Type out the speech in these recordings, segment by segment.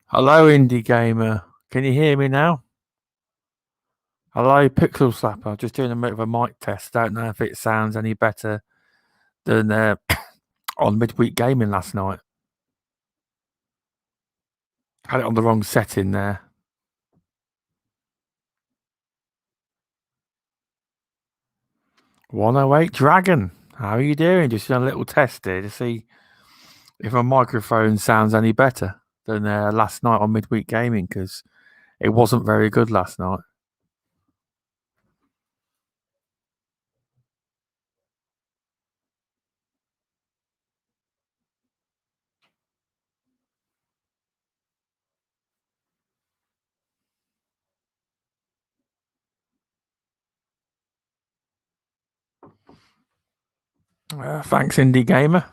Hello, Indie Gamer. Can you hear me now? Hello, Pixel Slapper. Just doing a bit of a mic test. Don't know if it sounds any better than on Midweek Gaming last night. Had it on the wrong setting there. 108 Dragon. How are you doing? Just doing a little test here to see if my microphone sounds any better than last night on Midweek Gaming because it wasn't very good last night. Thanks, Indie Gamer.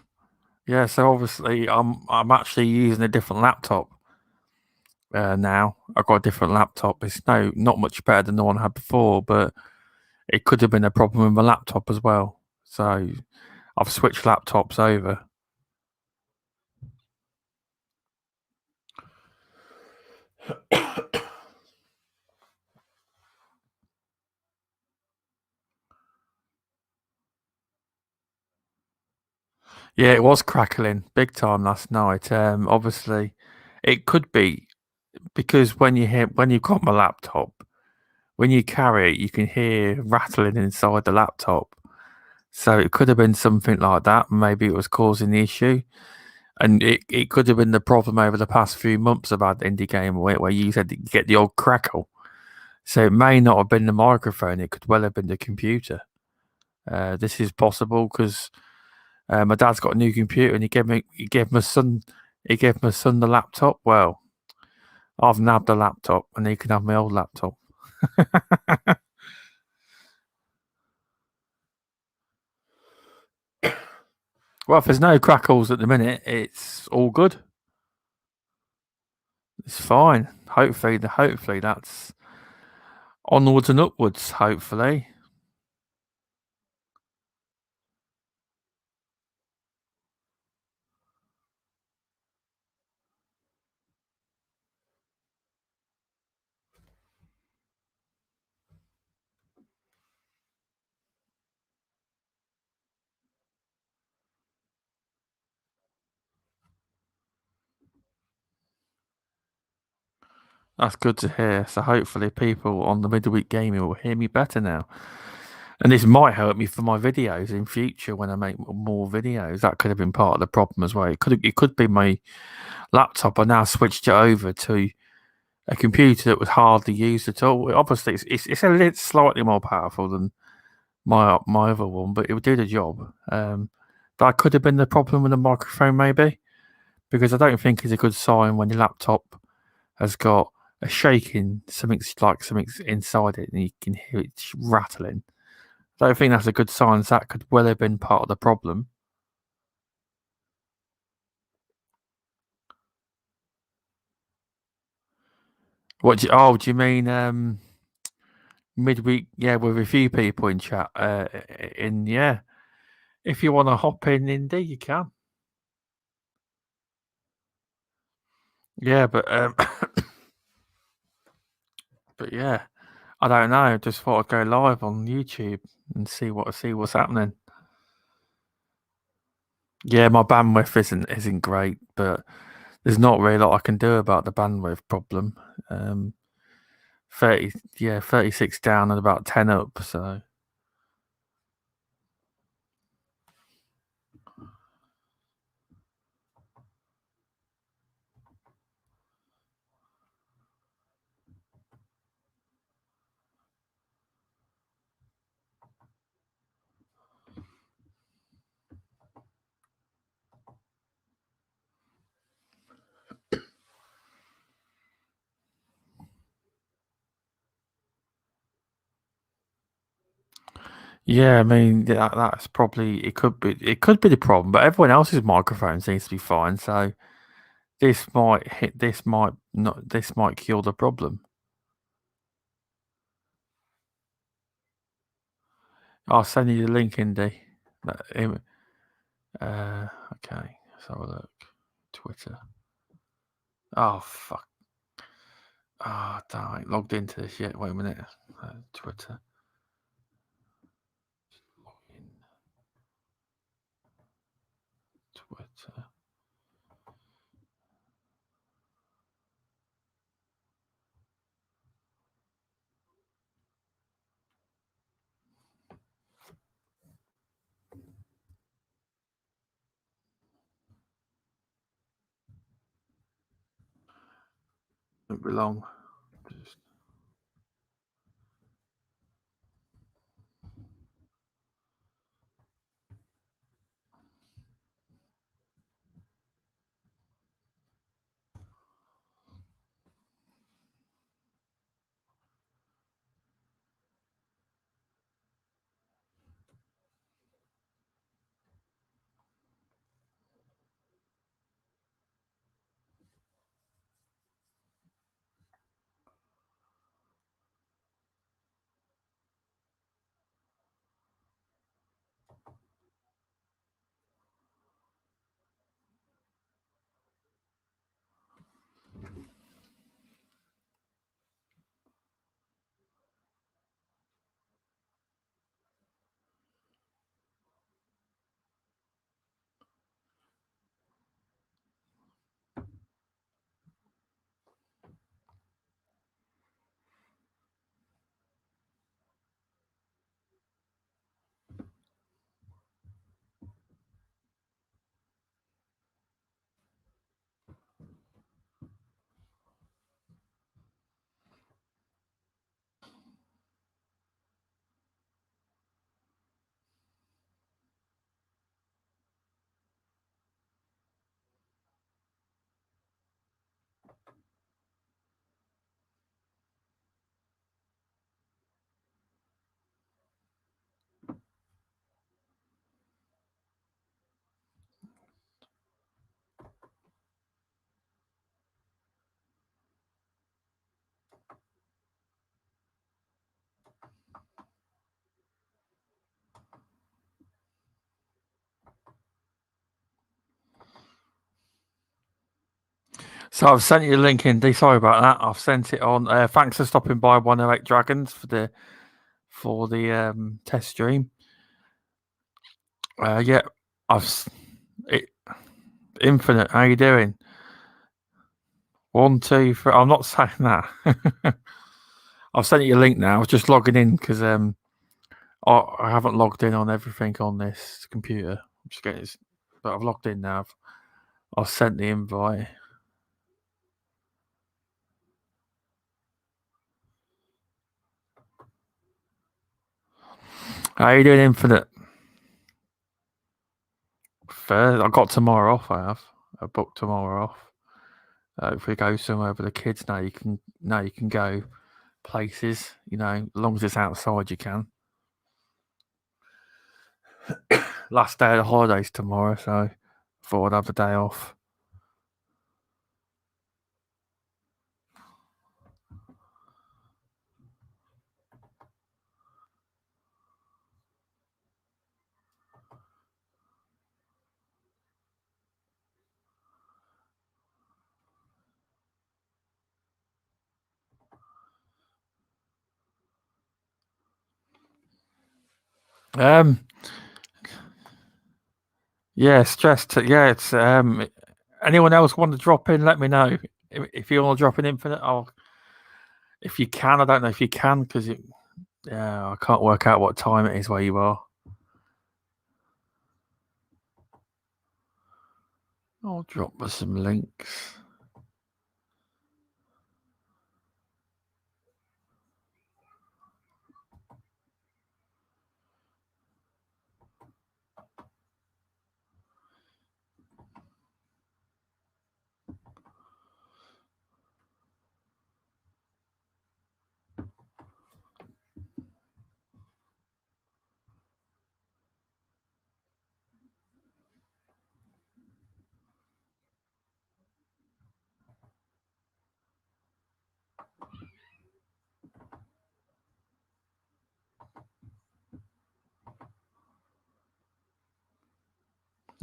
Yeah, so obviously I'm actually using a different laptop now. I've got a different laptop. It's not much better than the one I had before, but it could have been a problem with my laptop as well. So I've switched laptops over. Yeah, it was crackling big time last night. Obviously, it could be because when you've got my laptop, when you carry it, you can hear rattling inside the laptop. So it could have been something like that. Maybe it was causing the issue. And it could have been the problem over the past few months about the indie game where you said you get the old crackle. So it may not have been the microphone; it could well have been the computer. This is possible because my dad's got a new computer, and he gave my son the laptop. Well, I've nabbed the laptop, and he can have my old laptop. Well, if there's no crackles at the minute, it's all good. It's fine. Hopefully that's onwards and upwards. Hopefully. That's good to hear. So hopefully people on the midweek gaming will hear me better now. And this might help me for my videos in future when I make more videos. That could have been part of the problem as well. It could be my laptop. I now switched it over to a computer that was hardly used at all. Obviously, it's a little slightly more powerful than my other one, but it would do the job. That could have been the problem with the microphone, maybe, because I don't think it's a good sign when your laptop has got a shaking, something's inside it, and you can hear it rattling. I don't think that's a good sign. So that could well have been part of the problem. Do you mean midweek? Yeah, with a few people in chat. Yeah, if you want to hop in, Indy, you can. Yeah, but yeah, I don't know. Just thought I'd go live on YouTube and see what's happening. Yeah, my bandwidth isn't great, but there's not really a lot I can do about the bandwidth problem. 30 yeah, 36 down and about 10 up, so yeah, I mean that's probably it could be the problem, but everyone else's microphone seems to be fine, so this might cure the problem. I'll send you the link, Indy. Okay, let's have a look. Twitter. Oh, fuck. Oh, damn, I ain't logged into this yet. Wait a minute. Twitter. Log in. Twitter. Won't be long. Just... So I've sent you a link in. Sorry about that. I've sent it on. Thanks for stopping by 108 Dragons for the test stream. Yeah, it, Infinite. How you doing? 1, 2, 3. I'm not saying that. I've sent you a link now. I was just logging in because I haven't logged in on everything on this computer. I'm just getting this, but I've logged in now. I've sent the invite. How you doing, Infinite? Fair. I got tomorrow off. I have. I booked tomorrow off. If we go somewhere with the kids now, you can go places. You know, as long as it's outside, you can. Last day of the holidays tomorrow, so thought I'd have a day off. Yeah, stressed. Yeah, it's anyone else want to drop in? Let me know if you want to drop in Infinite. If you can. I don't know if you can because I can't work out what time it is where you are. I'll drop us some links.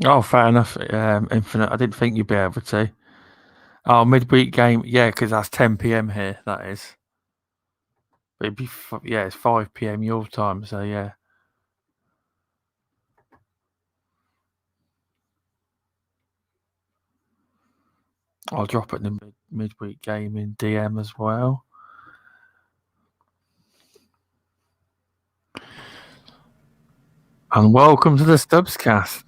Oh, fair enough. Infinite. I didn't think you'd be able to. Oh, midweek game. Yeah, because that's 10 p.m. here. That is. It'd be it's 5 p.m. your time. So yeah. I'll drop it in the midweek game in DM as well. And welcome to the Stubbscast.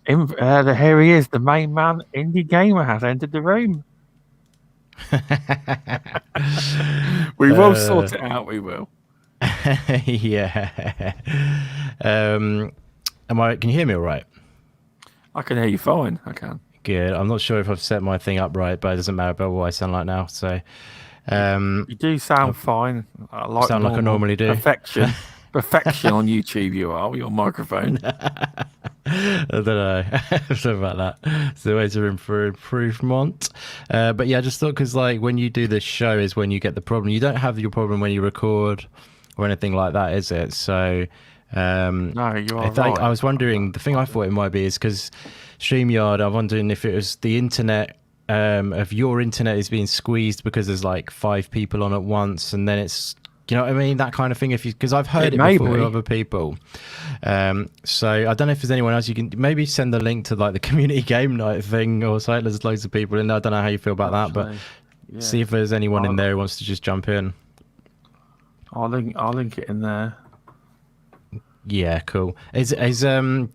Here he is, the main man. Indie Gamer has entered the room. We will sort it out. We will. Yeah. Can you hear me all right? I can hear you fine. I can. Good. I'm not sure if I've set my thing up right, but it doesn't matter about what I sound like now. So, you do sound fine. Like I normally do. Perfection on YouTube. You are with your microphone. I don't know. Sorry about that. It's the way to improvement. But yeah, I just thought because like when you do this show is when you get the problem. You don't have your problem when you record or anything like that, is it? So. No, you are right. I was wondering, the thing I thought it might be is because StreamYard, I'm wondering if it was the internet, of your internet is being squeezed because there's like 5 people on at once, and then it's, you know what I mean? That kind of thing. Because I've heard it before with other people. So I don't know if there's anyone else you can maybe send the link to like the community game night thing or something. There's loads of people in there. I don't know how you feel about that, but see if there's anyone in there who wants to just jump in. I'll link it in there. Yeah, cool. Is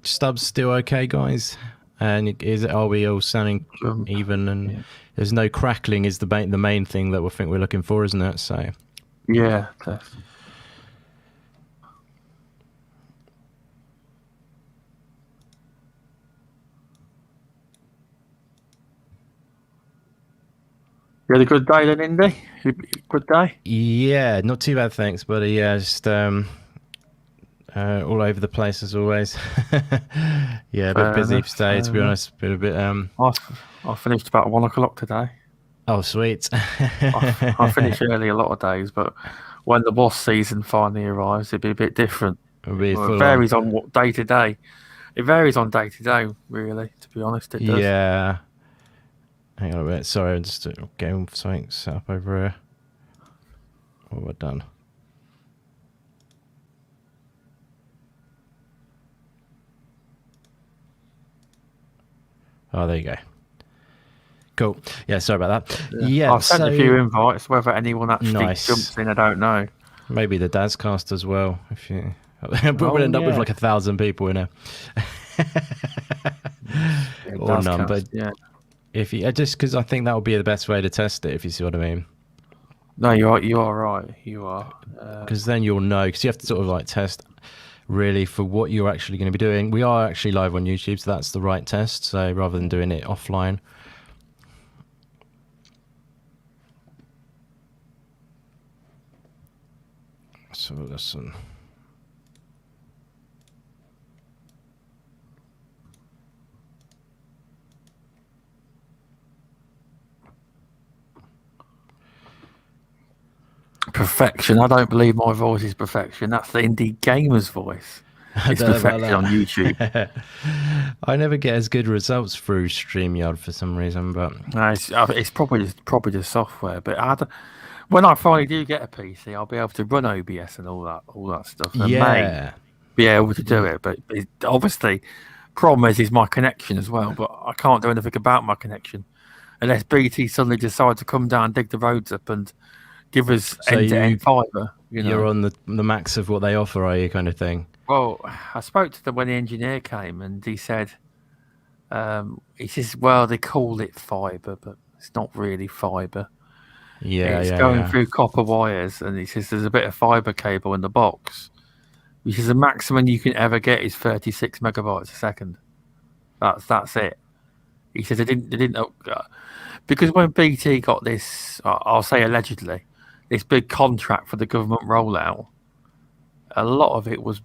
Stubbs still okay, guys? And are we all sounding even? And there's no crackling is the main thing that we're looking for, isn't it? So yeah. You had a good day then, Indy? Good day? Yeah, not too bad, thanks, buddy. Yeah, just all over the place as always. Yeah, a bit busy today, to be honest. Been a bit. I finished about 1 o'clock today. Oh, sweet. I finish early a lot of days, but when the boss season finally arrives, it'd be a bit different. It varies on what day to day. It varies on day to day, really. To be honest, it does. Yeah. Hang on a minute. Sorry, I'm just getting something set up over here. Oh, we're done. Oh, there you go. Cool. Yeah, sorry about that. Yeah, I've sent a few invites. Whether anyone actually jumps in, I don't know. Maybe the Dazcast as well. If you, but we'll end up with like 1,000 people in there. Or none, but if you just because I think that would be the best way to test it, if you see what I mean. No, you are right. You are because then you'll know. Because you have to sort of like test really for what you're actually going to be doing. We are actually live on YouTube, so that's the right test. So rather than doing it offline. So listen. Perfection. I don't believe my voice is perfection. That's the Indie Gamer's voice. It's perfection on YouTube. I never get as good results through StreamYard for some reason, but no, it's probably the software. But when I finally do get a PC, I'll be able to run OBS and all that stuff. And may be able to do it, but obviously, problem is my connection as well. But I can't do anything about my connection unless BT suddenly decide to come down, dig the roads up, and give us end-to-end fibre. You're on the max of what they offer, are you, kind of thing? Well, I spoke to them when the engineer came, and he said, well, they call it fibre, but it's not really fibre. Yeah, it's going through copper wires, and he says there's a bit of fibre cable in the box. He says the maximum you can ever get is 36 megabytes a second. That's it. He says they didn't because when BT got this, I'll say allegedly, this big contract for the government rollout, a lot of it was,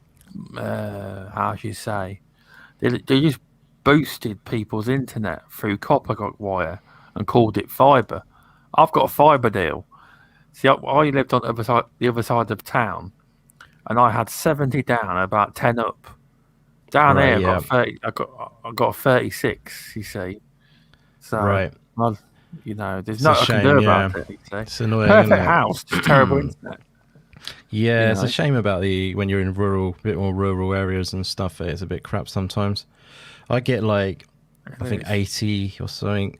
how should you say, they just boosted people's internet through copper wire and called it fibre. I've got a fibre deal. See, I lived on the other side of town, and I had 70 down, about 10 up. Down there, I got 30. I got a 36. You see, so right. You know, there's It's a nothing I can shame, do yeah. about it. You see. It's annoying, Perfect isn't it? house, just terrible internet. Yeah, You it's a know? shame about when you're in bit more rural areas and stuff. It's a bit crap sometimes. I get like, I think It is. 80 or something,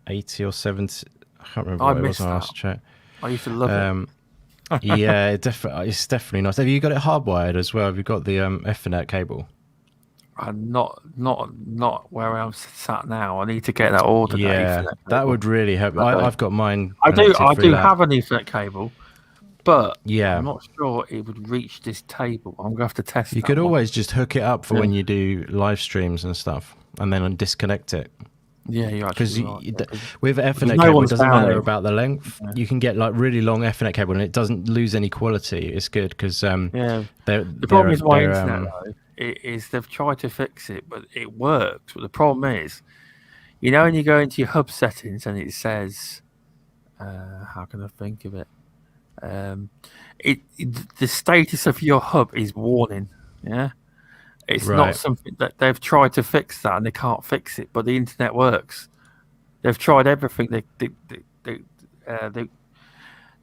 80 or 70. I can't remember I what it was miss when I that. last checked. I used to love it. Yeah, it's definitely nice. Have you got it hardwired as well? Have you got the Ethernet cable? And not where I'm sat now. I need to get that ordered. That Yeah, Ethernet that cable. would really help. I've got mine I connected through do that. have an Ethernet cable, but Yeah. I'm not sure it would reach this table. I'm gonna have to test. You that could one. always just hook it up for when you do live streams and stuff, and then disconnect it. Yeah, you're Because actually right. with Ethernet no cable, it one's doesn't down matter here. about the length. Yeah. You can get like really long Ethernet cable, and it doesn't lose any quality. It's good because Yeah. The problem is my internet though. Is they've tried to fix it, but it works. But the problem is, you know, when you go into your hub settings and it says, how can I think of it? The status of your hub is warning. Yeah, it's not something that they've tried to fix that and they can't fix it. But the internet works. They've tried everything.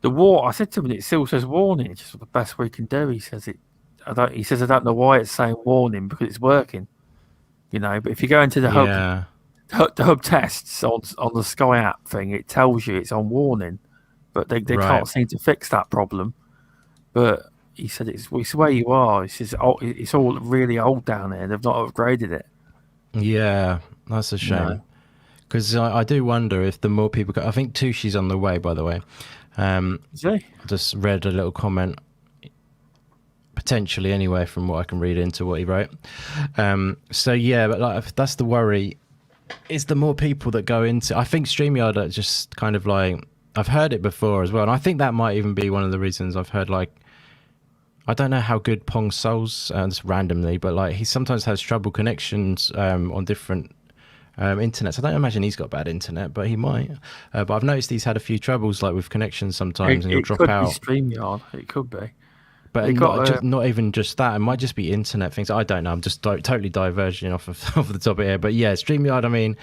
The war. I said to him, it still says warning. It's just the best we can do. He says it. He says I don't know why it's saying warning because it's working. You know, but if you go into the hub tests on the Sky app thing, it tells you it's on warning, but they can't seem to fix that problem. But he said it's where you are. He says it's all really old down there. They've not upgraded it. Yeah, that's a shame. Because I do wonder if the more people go. I think Tushi's on the way, by the way. Is he? I just read a little comment. Potentially, anyway, from what I can read into what he wrote. So yeah, but like that's the worry. Is the more people that go into, I think StreamYard are just kind of like, I've heard it before as well, and I think that might even be one of the reasons I've heard like, I don't know how good Pong Souls, just randomly, but like he sometimes has trouble connections on different internets. I don't imagine he's got bad internet, but he might. But I've noticed he's had a few troubles like with connections sometimes, and he'll drop out. It could be StreamYard. It could be. But not even just that. It might just be internet things. I don't know. I'm just totally diverging off of the topic here. But yeah, StreamYard, I mean,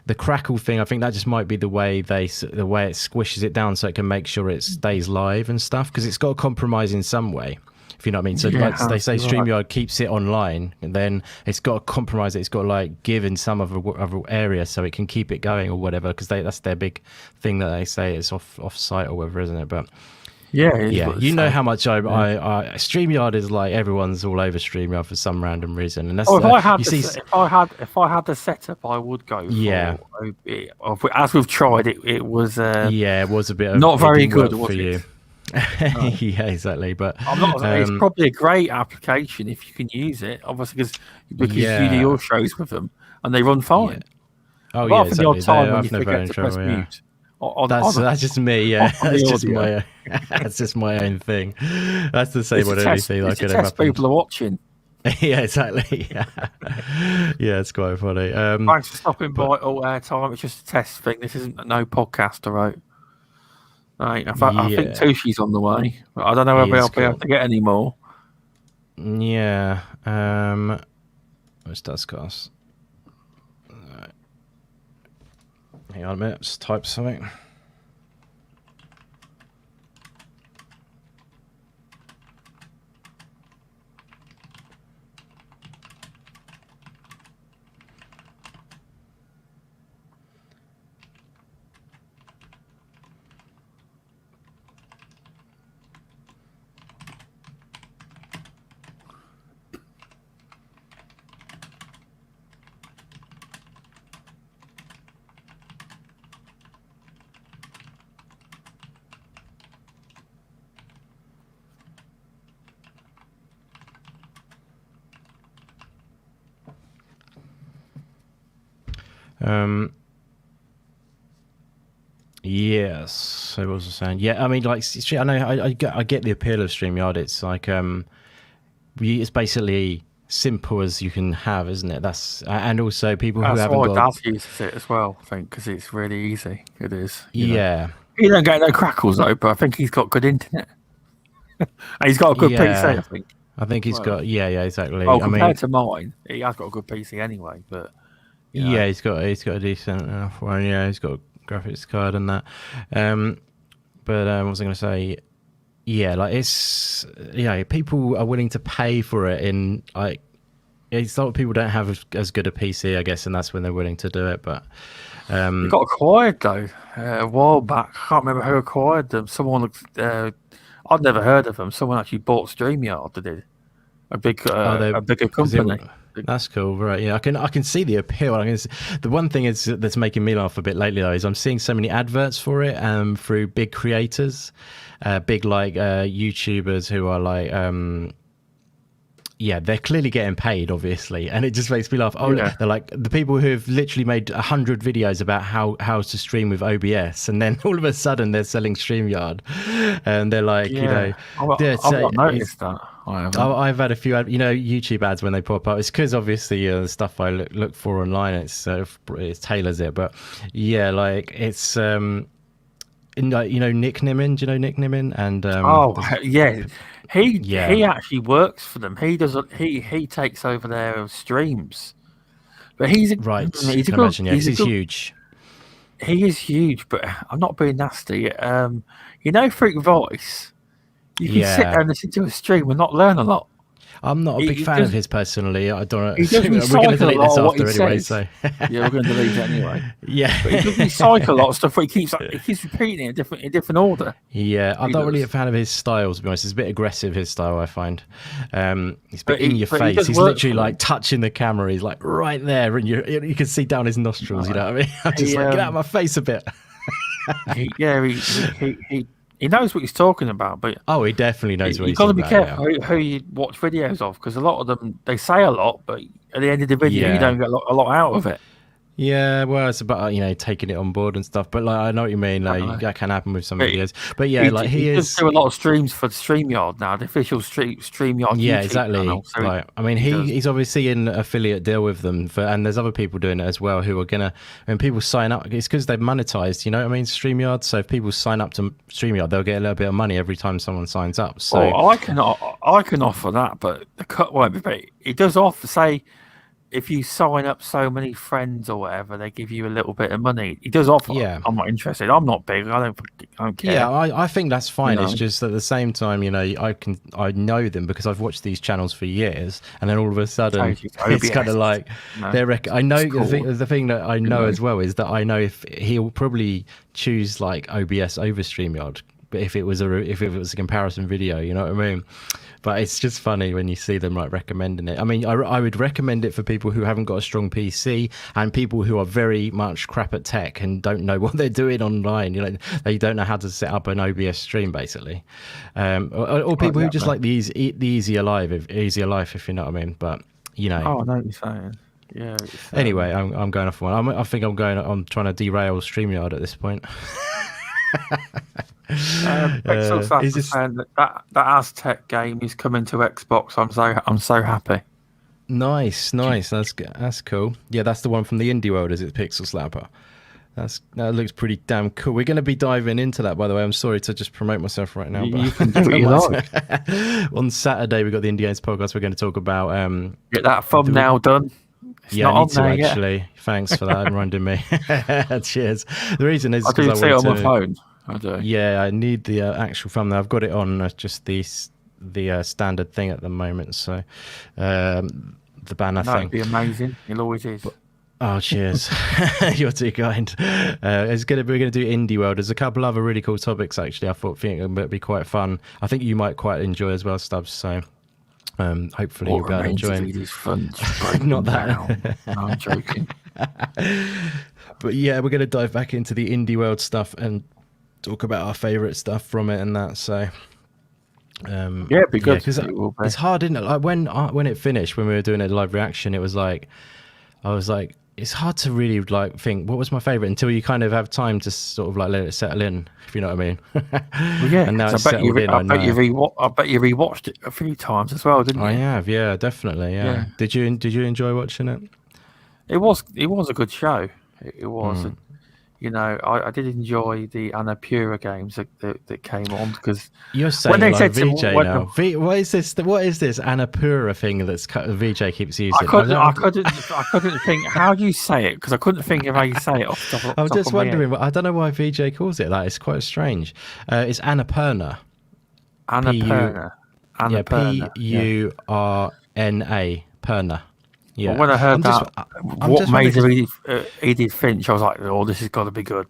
the crackle thing, I think that just might be the way it squishes it down so it can make sure it stays live and stuff. Because it's got to compromise in some way, if you know what I mean. So like they say StreamYard keeps it online, and then it's got to compromise it. It's got to like give in some other area so it can keep it going or whatever. Because that's their big thing that they say it's off site or whatever, isn't it? But yeah, you know how much I StreamYard is like, everyone's all over StreamYard for some random reason, and that's if I had the setup, I would go. As we've tried it, it was it was a bit not very good for you. Yeah, exactly. But I'm not. It's probably a great application if you can use it, obviously because you do your shows with them and they run fine. Yeah. Oh yeah, exactly. The odd time when you forget to press mute. That's just me, yeah. That's just my own thing. That's the same on anything. Like test people are watching. Yeah, exactly. Yeah, it's quite funny. Thanks for stopping by all airtime. It's just a test thing. This isn't no podcast, right? Right. I think Tushi's on the way, but I don't know whether I'll be able to get any more. Yeah. Where's Dustcast? Hang on a minute, just type something. Yes. So what was I saying? Yeah, I mean, like, I know I get the appeal of StreamYard. It's like it's basically simple as you can have, isn't it? That's and also people who haven't got. That's why Daz uses it as well. I think because it's really easy. It is. Yeah. He don't get no crackles though, but I think he's got good internet. And he's got a good PC. I think. I think he's got. Yeah, exactly. Well, compared to mine, he has got a good PC anyway. But yeah, he's got a decent enough one. Yeah, he's got graphics card and that. But what was I going to say? Yeah, like it's people are willing to pay for it in like it's not people don't have as good a PC, I guess, and that's when they're willing to do it. But They got acquired though a while back. I can't remember who acquired them. Someone, I'd never heard of them. Someone actually bought StreamYard. They did a bigger company. That's cool, right? Yeah, I can see the appeal. The one thing that's making me laugh a bit lately though is I'm seeing so many adverts for it through big creators, big like YouTubers who are like they're clearly getting paid, obviously, and it just makes me laugh. They're like the people who have literally made 100 videos about how to stream with OBS, and then all of a sudden they're selling StreamYard, and they're like, I've not noticed that. I've had a few, YouTube ads when they pop up. It's because obviously the stuff I look for online, it tailors it. But yeah, like it's Nick Nimmin. Do you know Nick Nimmin? And he actually works for them. He takes over their streams, but he's right. He's a good. He's huge. He is huge, but I'm not being nasty. Freak Voice. You can sit there and listen to a stream and not learn a lot. I'm not a big fan of his personally. I don't know. We're going to delete this after anyway. So. Yeah, we're going to delete it anyway. Yeah. But he doesn't recycle a lot of stuff, but he keeps repeating it in different order. Yeah, I'm not really a fan of his style, to be honest. It's a bit aggressive, his style, I find. He's a bit in your face. He's literally like touching the camera. He's like right there, and you can see down his nostrils, you know what I mean? I'm just like, get out of my face a bit. He knows what he's talking about, but he definitely knows what he's talking about. You've got to be careful who you watch videos of, because a lot of them, they say a lot, but at the end of the video, you don't get a lot out of it. Yeah, well, it's about taking it on board and stuff. But like, I know what you mean. Like that can happen with some videos. But yeah, he does do a lot of streams for StreamYard now, the official StreamYard. Yeah, YouTube exactly. Channel, so right. I mean, he's obviously in an affiliate deal with them, and there's other people doing it as well who are gonna. When people sign up, it's because they've monetized. You know what I mean? StreamYard. So if people sign up to StreamYard, they'll get a little bit of money every time someone signs up. So I can offer that, but the cut won't be. But it does offer, say, if you sign up so many friends or whatever, they give you a little bit of money. He does offer. Yeah. I'm not interested. I'm not big. I don't care. Yeah, I think that's fine. It's just at the same time, I know them because I've watched these channels for years, and then all of a sudden it's kind of like I know the thing that I know as well is that I know if he'll probably choose like OBS over StreamYard, but if it was a comparison video, you know what I mean? But it's just funny when you see them like recommending it. I mean, I would recommend it for people who haven't got a strong PC and people who are very much crap at tech and don't know what they're doing online. They don't know how to set up an OBS stream, basically, or people who just like the easier life, if you know what I mean. But Oh, I know what you're saying. Yeah. Anyway, I'm going off one. I think I'm trying to derail StreamYard at this point. Is this saying that Aztec game is coming to Xbox? I'm so happy. Nice. That's cool. Yeah, that's the one from the Indie World, is it? Pixel Slapper. That looks pretty damn cool. We're going to be diving into that, by the way. I'm sorry to just promote myself right now. You can do what you like. On Saturday, we've got the Indie Games podcast. We're going to talk about get that thumbnail done. I need to actually. Yet. Thanks for that, reminding me. Cheers. The reason is because I see it on my phone. I do. Yeah, I need the actual thumbnail. I've got it on just the standard thing at the moment. So the banner thing. That'd be amazing. It always is. Oh, cheers. You're too kind. We're going to do Indie World. There's a couple other really cool topics, actually. I think it would be quite fun. I think you might quite enjoy as well, Stubbs. So hopefully you'll be enjoying it. Fun. Not that. No, I'm joking. But yeah, we're going to dive back into the Indie World stuff and talk about our favourite stuff from it and that. So it'd be good. Because it's hard, isn't it? Like when it finished, when we were doing a live reaction, it was like I was like, it's hard to really like think what was my favorite until you kind of have time to sort of like let it settle in, if you know what I mean. Well, yeah, and now it's settled in. I bet you rewatched it a few times as well, didn't you? I have, yeah, definitely, yeah. Did you enjoy watching it? It was a good show. It was. you know, I did enjoy the Annapurna games that came on because You're saying they like said to- VJ when now. What is this? What is this Annapurna thing that's VJ keeps using? I couldn't think how do you say it because I couldn't think of how you say it off the top, I'm top just of my head. wondering. I don't know why VJ calls it that. It's quite strange. It's Annapurna. Annapurna. Yeah, Annapurna. P-U-R-N-A. Perna. Yeah. Well, when I heard I'm just- that, I'm what just made wondering Edith Finch, I was like, oh, this has got to be good.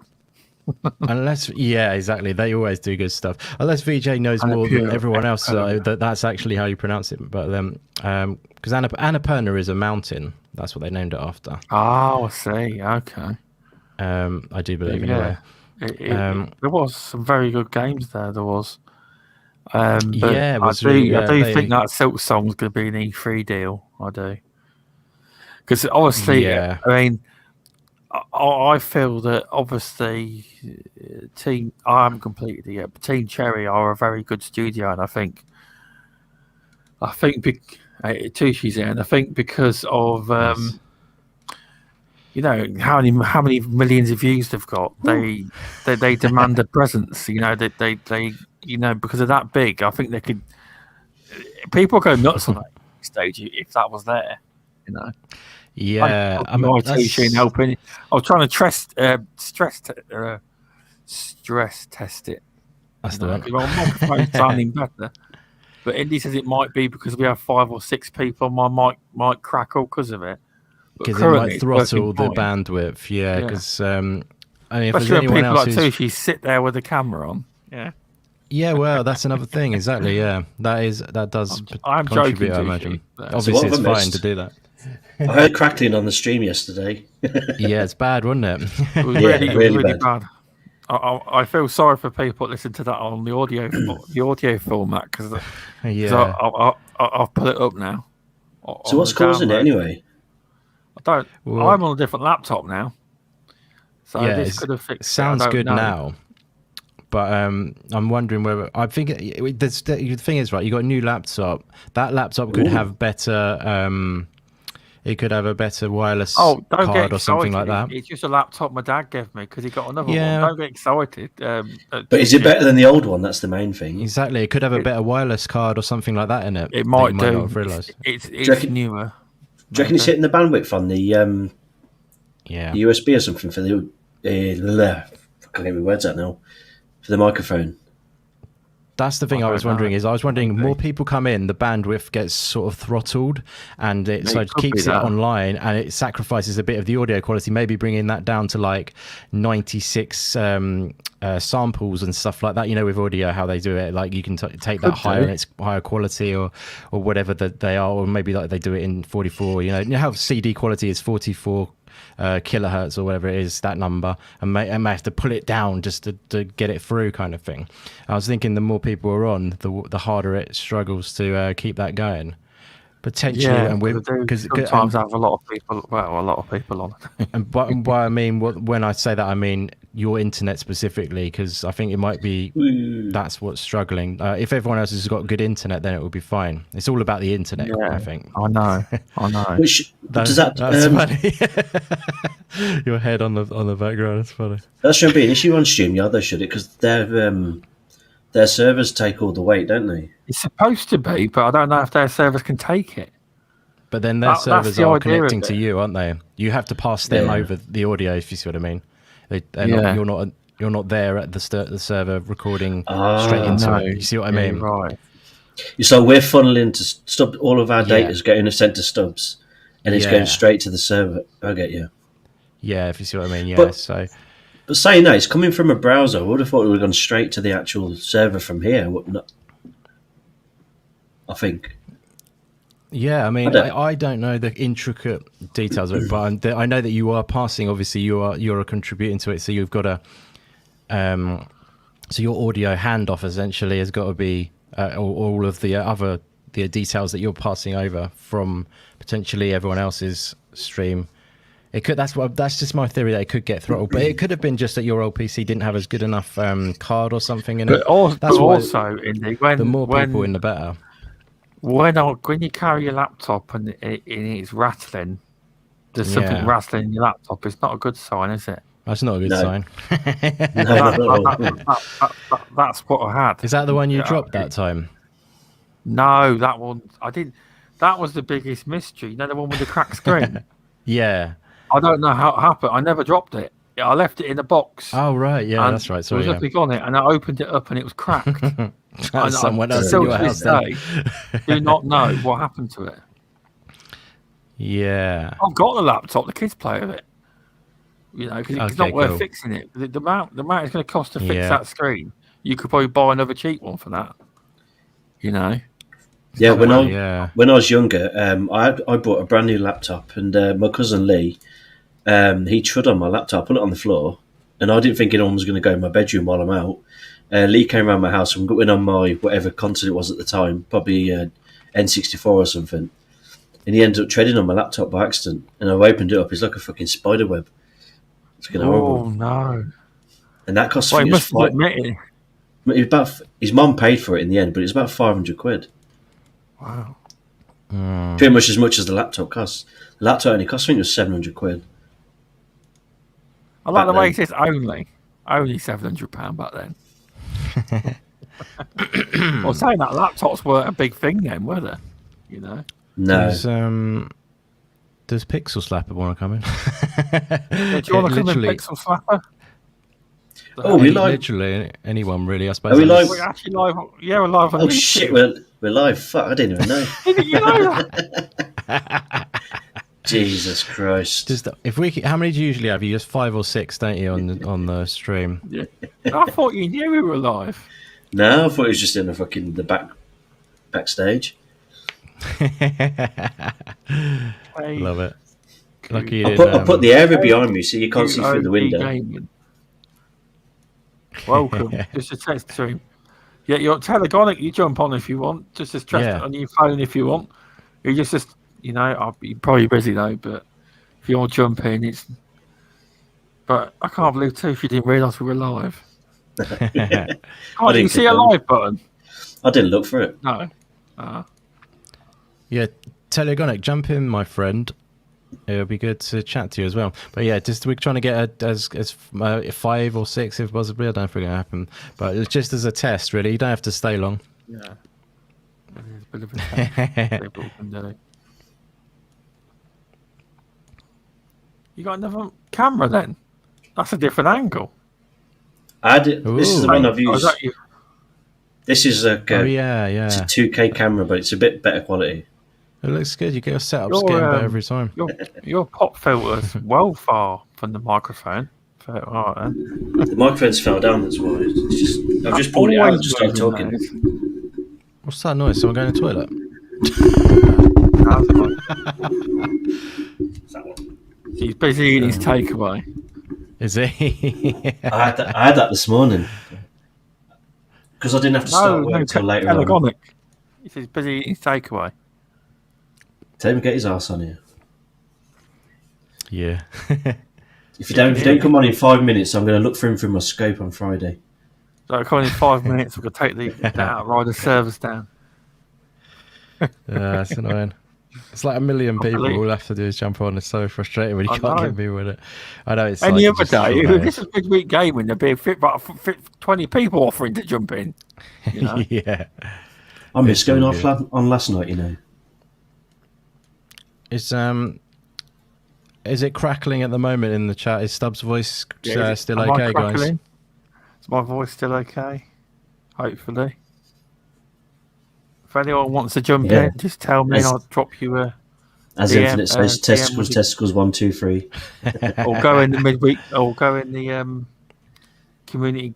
Unless, yeah, exactly. They always do good stuff. Unless VJ knows more than Annapurna. everyone else, that's actually how you pronounce it. But because Annapurna is a mountain, that's what they named it after. Oh, I see. Okay. I do believe Yeah. anyway. There was some very good games there. There was. But Yeah, it was I do, really, I do they- think that Silk Song's going to be an E3 deal. I do. Because obviously, Yeah. I mean, I feel that obviously, I haven't completed it yet, but Team Cherry are a very good studio, and I think Tushi's in, and I think because of Yes. you know how many millions of views they've got, they demand a presence. You know they you know because they're that big. I think they could. People go nuts on that stage if that was there. You know. Yeah, I mean, Tushi helping. I was trying to stress test it. that's the one. Well, microphone's sounding better. But Indy says it might be because we have 5 or 6 people. My mic might crackle because of it. Because it might throttle the bandwidth. Yeah, because I mean, if there's especially when anyone people else like who's Tushi sit there with the camera on. Yeah, yeah, well, that's another thing. Exactly. Yeah, that does I'm contribute. joking, I Tushi, imagine. but- Obviously, what it's have I fine missed? to do that. I heard crackling on the stream yesterday. Yeah, it's bad, wasn't it? It was Yeah, really really bad. I feel sorry for people that listen to that on the audio format because Yeah. I've put it up now. So what's causing it anyway? Well- I'm on a different laptop now, so Yeah, this could have fixed. Sounds it. I don't good know. now, but I'm wondering whether I think the thing is right. You got a new laptop. That laptop could Ooh. have better. It could have a better wireless Oh, don't get card excited. or something like that. It's just a laptop my dad gave me because he got another Yeah. one. Don't get excited. But is it better than the old one? That's the main thing. Exactly, it could have a better wireless card or something like that in it. It that might you do. not have realised. It's reckon- newer. Do you reckon it's hitting the bandwidth on the Yeah, USB or something for the? I can't get my words out now. For the microphone. that's the thing I I was don't know. wondering. Is I was wondering Maybe. more people come in, the bandwidth gets sort of throttled, and it It could keeps be it that. online, and it sacrifices a bit of the audio quality. Maybe bringing that down to like 96 samples and stuff like that. You know, with audio, how they do it, like you can take that Could higher do. and it's higher quality, or whatever that they are, or maybe like they do it in 44. You know how CD quality is 44 kilohertz or whatever it is, that number, and may have to pull it down just to get it through, kind of thing. I was thinking the more people are on, the harder it struggles to keep that going. Potentially, Yeah, and we because sometimes have a lot of people. Well, a lot of people on. and by I mean when I say that, I mean your internet specifically, because I think it might be that's what's struggling. If everyone else has got good internet, then it will be fine. It's all about the internet, Yeah. I think. I know. Which does that? That's funny. Your head on the background. It's funny. That shouldn't be an issue on StreamYard, though, should it? Because their servers take all the weight, don't they? It's supposed to be, but I don't know if their servers can take it. But then their That's servers the are idea of connecting it. to you, aren't they? You have to pass them Yeah. over the audio, if you see what I mean. Yeah. You're not there at the server recording straight into No, it. You see what I yeah, mean? right. So we're funneling to stub. All of our data Yeah. is getting sent to stubs, and it's Yeah. going straight to the server. I get you. Yeah, if you see what I mean. Yeah. But- So But saying that, it's coming from a browser. I would have thought it would have gone straight to the actual server from here. I think. yeah, I mean, I I don't know the intricate details of it, but I know that you are passing. Obviously, you're contributing to it, so you've got a so your audio handoff essentially has got to be all of the the details that you're passing over from potentially everyone else's stream. It could. That's just my theory that it could get throttled, but it could have been just that your old PC didn't have as good enough card or something in it. But also, That's why Indy, when the more people in, the better. when you carry your laptop and it's rattling, there's something Yeah. rattling in your laptop. It's not a good sign, is it? That's not a good No. sign. No, not at all. That's what I had. Is that the one you Yeah, dropped that time? No, that one I didn't. That was the biggest mystery. You know, the one with the cracked screen. Yeah. I don't know how it happened. I never dropped it. I left it in a box. Oh right, yeah, and that's right. There Sorry, was yeah. nothing on it, and I opened it up, and it was cracked. That's someone else in still your to this house. day, do not know what happened to it. Yeah. I've got the laptop. The kids play with it. You know, because it's Okay, not worth cool. fixing it. The amount it's going to cost to fix Yeah. that screen, you could probably buy another cheap one for that. You know. Yeah, when I Yeah. was younger, I bought a brand new laptop, and my cousin Lee, he trod on my laptop, put it on the floor, and I didn't think anyone was going to go in my bedroom while I'm out. Lee came around my house and went on my whatever console it was at the time, probably N64 or something, and he ended up treading on my laptop by accident. And I opened it up; it's like a fucking spider web. It's kind of Oh horrible. no! And that cost Well, he me must have admitted. it was about his mum paid for it in the end, but it's about £500. Wow. Pretty much as the laptop costs. The laptop only cost, I think it was £700. I like the Back way then. it says only £700 back then. Well, saying that, laptops weren't a big thing then, were they? You know. No. Does Pixel Slapper want to come in? Yeah, do you want to come in, Literally- Pixel Slapper? Oh, we live. Literally anyone, really, I suppose. Are we live? We're actually live. Yeah, we're live on Oh YouTube. shit, we're live. Fuck, I didn't even know. Didn't you know that? Jesus Christ. Just if we, how many do you usually have? You just 5 or 6, don't you, on the stream? Yeah. I thought you knew we were live. No, I thought it was just in the backstage. Hey, Love it. Lucky you I didn't. put the area behind me so you can't see through the QOD window. Gaming. Welcome. Just a text to him. Yeah, you're Telegonic. You jump on if you want. Just as Yeah. on your phone if you want. You just you know, I'll be probably busy though. But if you want to jump in, it's. But I can't believe too if you didn't realise we were live. Can't you didn't see a click on live button? I didn't look for it. No. Yeah, Telegonic, jump in, my friend. It'll be good to chat to you as well. But yeah, just we're trying to get as 5 or 6 if possibly. I don't know if it's going to happen, but it's just as a test, really. You don't have to stay long. Yeah. It's a bit of a test. People can do. You got another camera then? That's a different angle. This is the Ooh. one I've Oh, is used. that you? This is like Oh a, it's a yeah. 2K camera, but it's a bit better quality. It looks good. You get your setups Your, getting better every time. Your pop filter's well far from the microphone. Fair, all right, then. The microphones fell down. That's why. It's just I've just pulled it out and Always just started moving talking. those. What's that noise? Someone going to the toilet? That's fine. That one. He's busy eating his takeaway. Is he? I had that this morning because I didn't have to start work until later on. Telegonic. He's busy eating his takeaway. Tell him to get his ass on here. Yeah. If you don't come on in 5 minutes, I'm going to look for him through my scope on Friday. So coming in 5 minutes, we're going to take the Outrider servers down. That's annoying. It's like 1 million people. All I have to do is jump on. It's so frustrating when you I can't know. get me with it. I know it's Any like other just day, short this is midweek gaming. There'd be about 20 people offering to jump in. You know? notice. Yeah. I missed going all off on last night, you know. Is it crackling at the moment in the chat? Is Stubbs' voice still Am I okay, guys? crackling? Is my voice still okay? Hopefully. If anyone wants to jump Yeah. in, just tell me and I'll drop you a. As DM, Infinite says, DM testicles 1, 2, 3. Or go in the midweek, or go in the community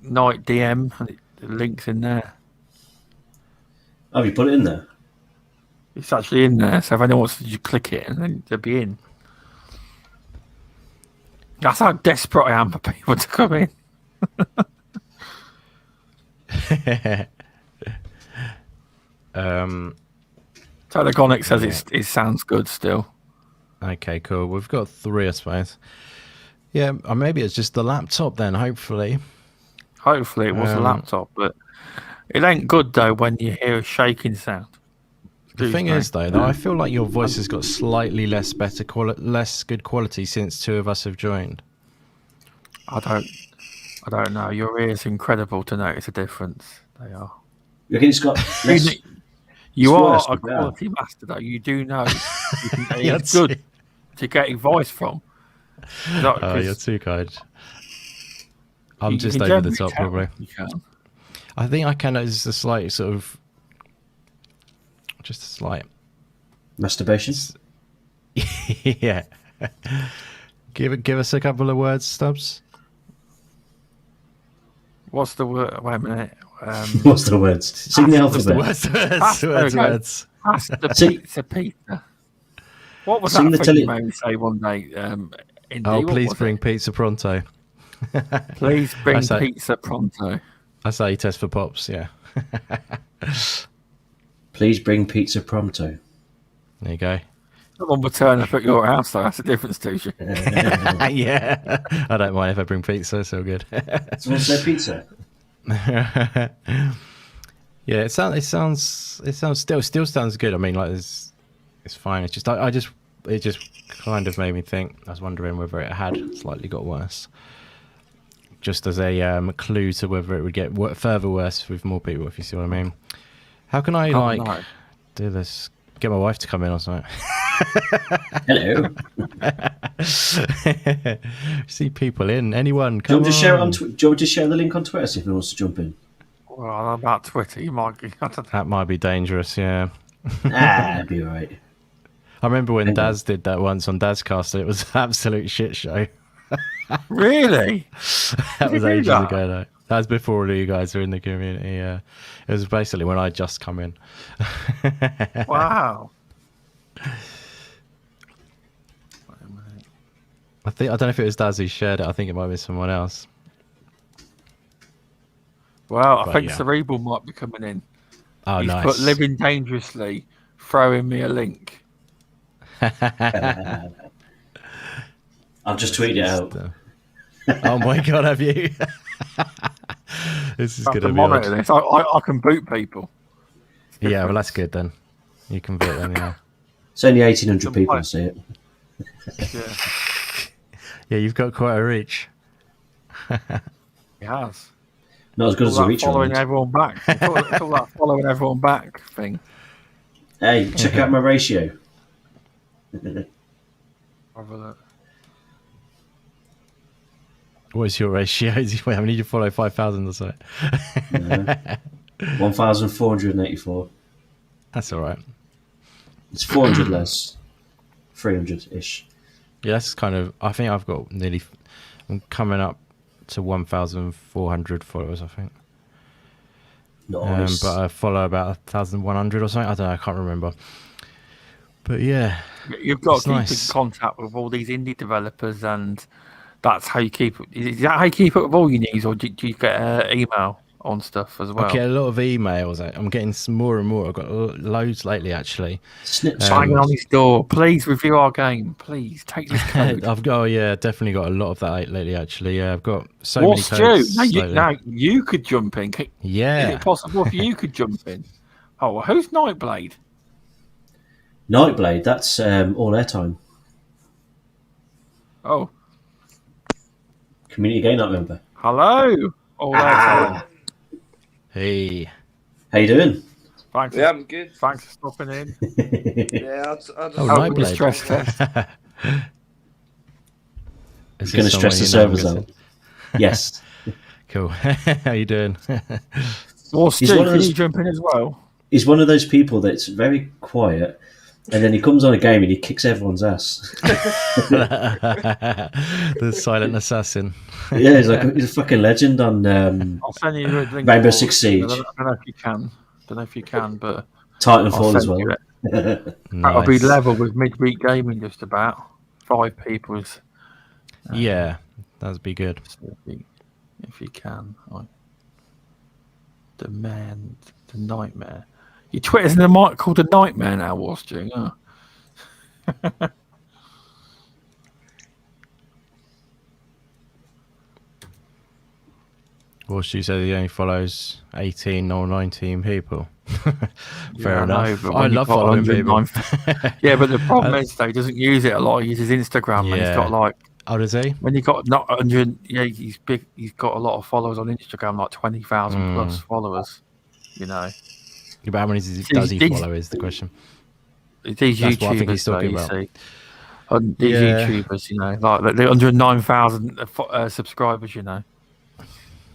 night DM. The link's in there. Oh, you put it in there? It's actually in there, so if anyone wants to just click it and then they'll be in. That's how desperate I am for people to come in. Telegonic says it sounds good still. Okay, cool. We've got 3, I suppose. Yeah, or maybe it's just the laptop then, hopefully. Hopefully it was a laptop, but it ain't good though when you hear a shaking sound. The thing is, though, I feel like your voice has got slightly less good quality since 2 of us have joined. I don't know. Your ears incredible to notice a difference. They are. You think it's got less? You It's are worse, a yeah. quality master, though. You do know You're it's good to get advice from. Oh, you're too kind. I'm You just can over the generally top, tell probably. You can. I think I can. It's a slight sort of, just a slight. Masturbation. Yeah. Give us a couple of words, Stubbs. What's the word? Wait a minute. What's the words? Sing the What's the alphabet. words? Pasta, Sing- pizza. What was Sing that the thing you tele- made me say one day? Indy, Oh, what please was bring it? pizza pronto. Please bring That's that- pizza pronto. That's how you test for pops. Yeah. Please bring pizza pronto. There you go. Someone would turn up at your house, though. That's the difference, Tuesday. Yeah. I don't mind if I bring pizza. It's all good. Someone said pizza. Yeah, it sounds still sounds good. I mean, like it's fine. It's just it just kind of made me think. I was wondering whether it had slightly got worse, just as a clue to whether it would get further worse with more people. If you see what I mean. How can I No. do this? Get my wife to come in or something. Hello. See people in. Anyone? Do you Come want me to share it on. on? Do you want me to share the link on Twitter? See if anyone wants to jump in. Well, about Twitter, you might be. I don't know. That might be dangerous. Yeah. It'd be all right. I remember when Hang on. Daz did that once on Dazcast. It was an absolute shit show. Really? That was you do ages that? ago, though. That was before all you guys were in the community. Yeah, it was basically when I just come in. Wow. I don't know if it was Daz who shared it. I think it might be someone else. Well, I But think yeah. Cerebral might be coming in. Oh, He's nice. put living dangerously, throwing me a link. I've just tweeted it out. Oh my god, have you? This is I going have to to be monitor odd. this. I can boot people. Yeah, well, that's good then. You can vote then, yeah. It's only 1,800 people see it. Yeah, Yeah, you've got quite a reach. he has. Not as good as All a that reach following on. everyone back. It's all that following everyone back thing. Hey, check out my ratio. Have a look. What is your ratio? Wait, how many did you follow? 5,000 or so? 1,484. That's all right. It's 400 less. 300-ish. Yeah, that's kind of. I think I've got I'm coming up to 1,400 followers, I think. Nice. But I follow about 1,100 or something. I don't know. I can't remember. But yeah, You've got It's to keep nice. in contact with all these indie developers, and that's how you keep. Is that how you keep up with all your news, or do you get email on stuff as well? I get a lot of emails. I'm getting some more and more. I've got loads lately, actually. Snips. Banging on his door. Please review our game. Please take this code. I've got, definitely got a lot of that lately, actually. Yeah, I've got so What's many due? codes. lately. Now you could jump in. Is Yeah. it possible if you could jump in? Oh, well, who's Nightblade? Nightblade, that's all airtime. Oh, Community game night member. hello. Oh, that's Hey. How you doing? thanks. Yeah, I'm good. Thanks for stopping in. Yeah, I'll just Oh, Oh, Nightblade. the stress test. Is Going to this someone stress the you know, I'm servers guessing? out. Yes. Cool. How you doing? Well, He's Stu, one of can those- you jump in as well? He's one of those people that's very quiet, and then he comes on a game and he kicks everyone's ass. The silent assassin. Yeah, he's a fucking legend on I'll send you a link. Rainbow for- Six Siege. I don't know if you can. Don't know if you can, but Titanfall I'll as send well. you it. Nice. That'll be level with midweek gaming, just about 5 people's. Yeah, that'd be good. If you can, the nightmare. Your Twitter's called the nightmare now, was Stu? Oh. Well, she said he only follows 18 or 19 people. Fair Yeah, enough. know, but I when you've love got following people. 109 Yeah, but the problem is though, he doesn't use it a lot. He uses Instagram, and Yeah. he's got like Oh, does he? When you got not 100, yeah, he's big. He's got a lot of followers on Instagram, like 20,000 plus followers. You know, Yeah, but how many does he These- follow? Is the question. these That's what I think YouTubers, he's talking though, about. you see, and these Yeah. YouTubers, you know, like the 109,000 subscribers. You know,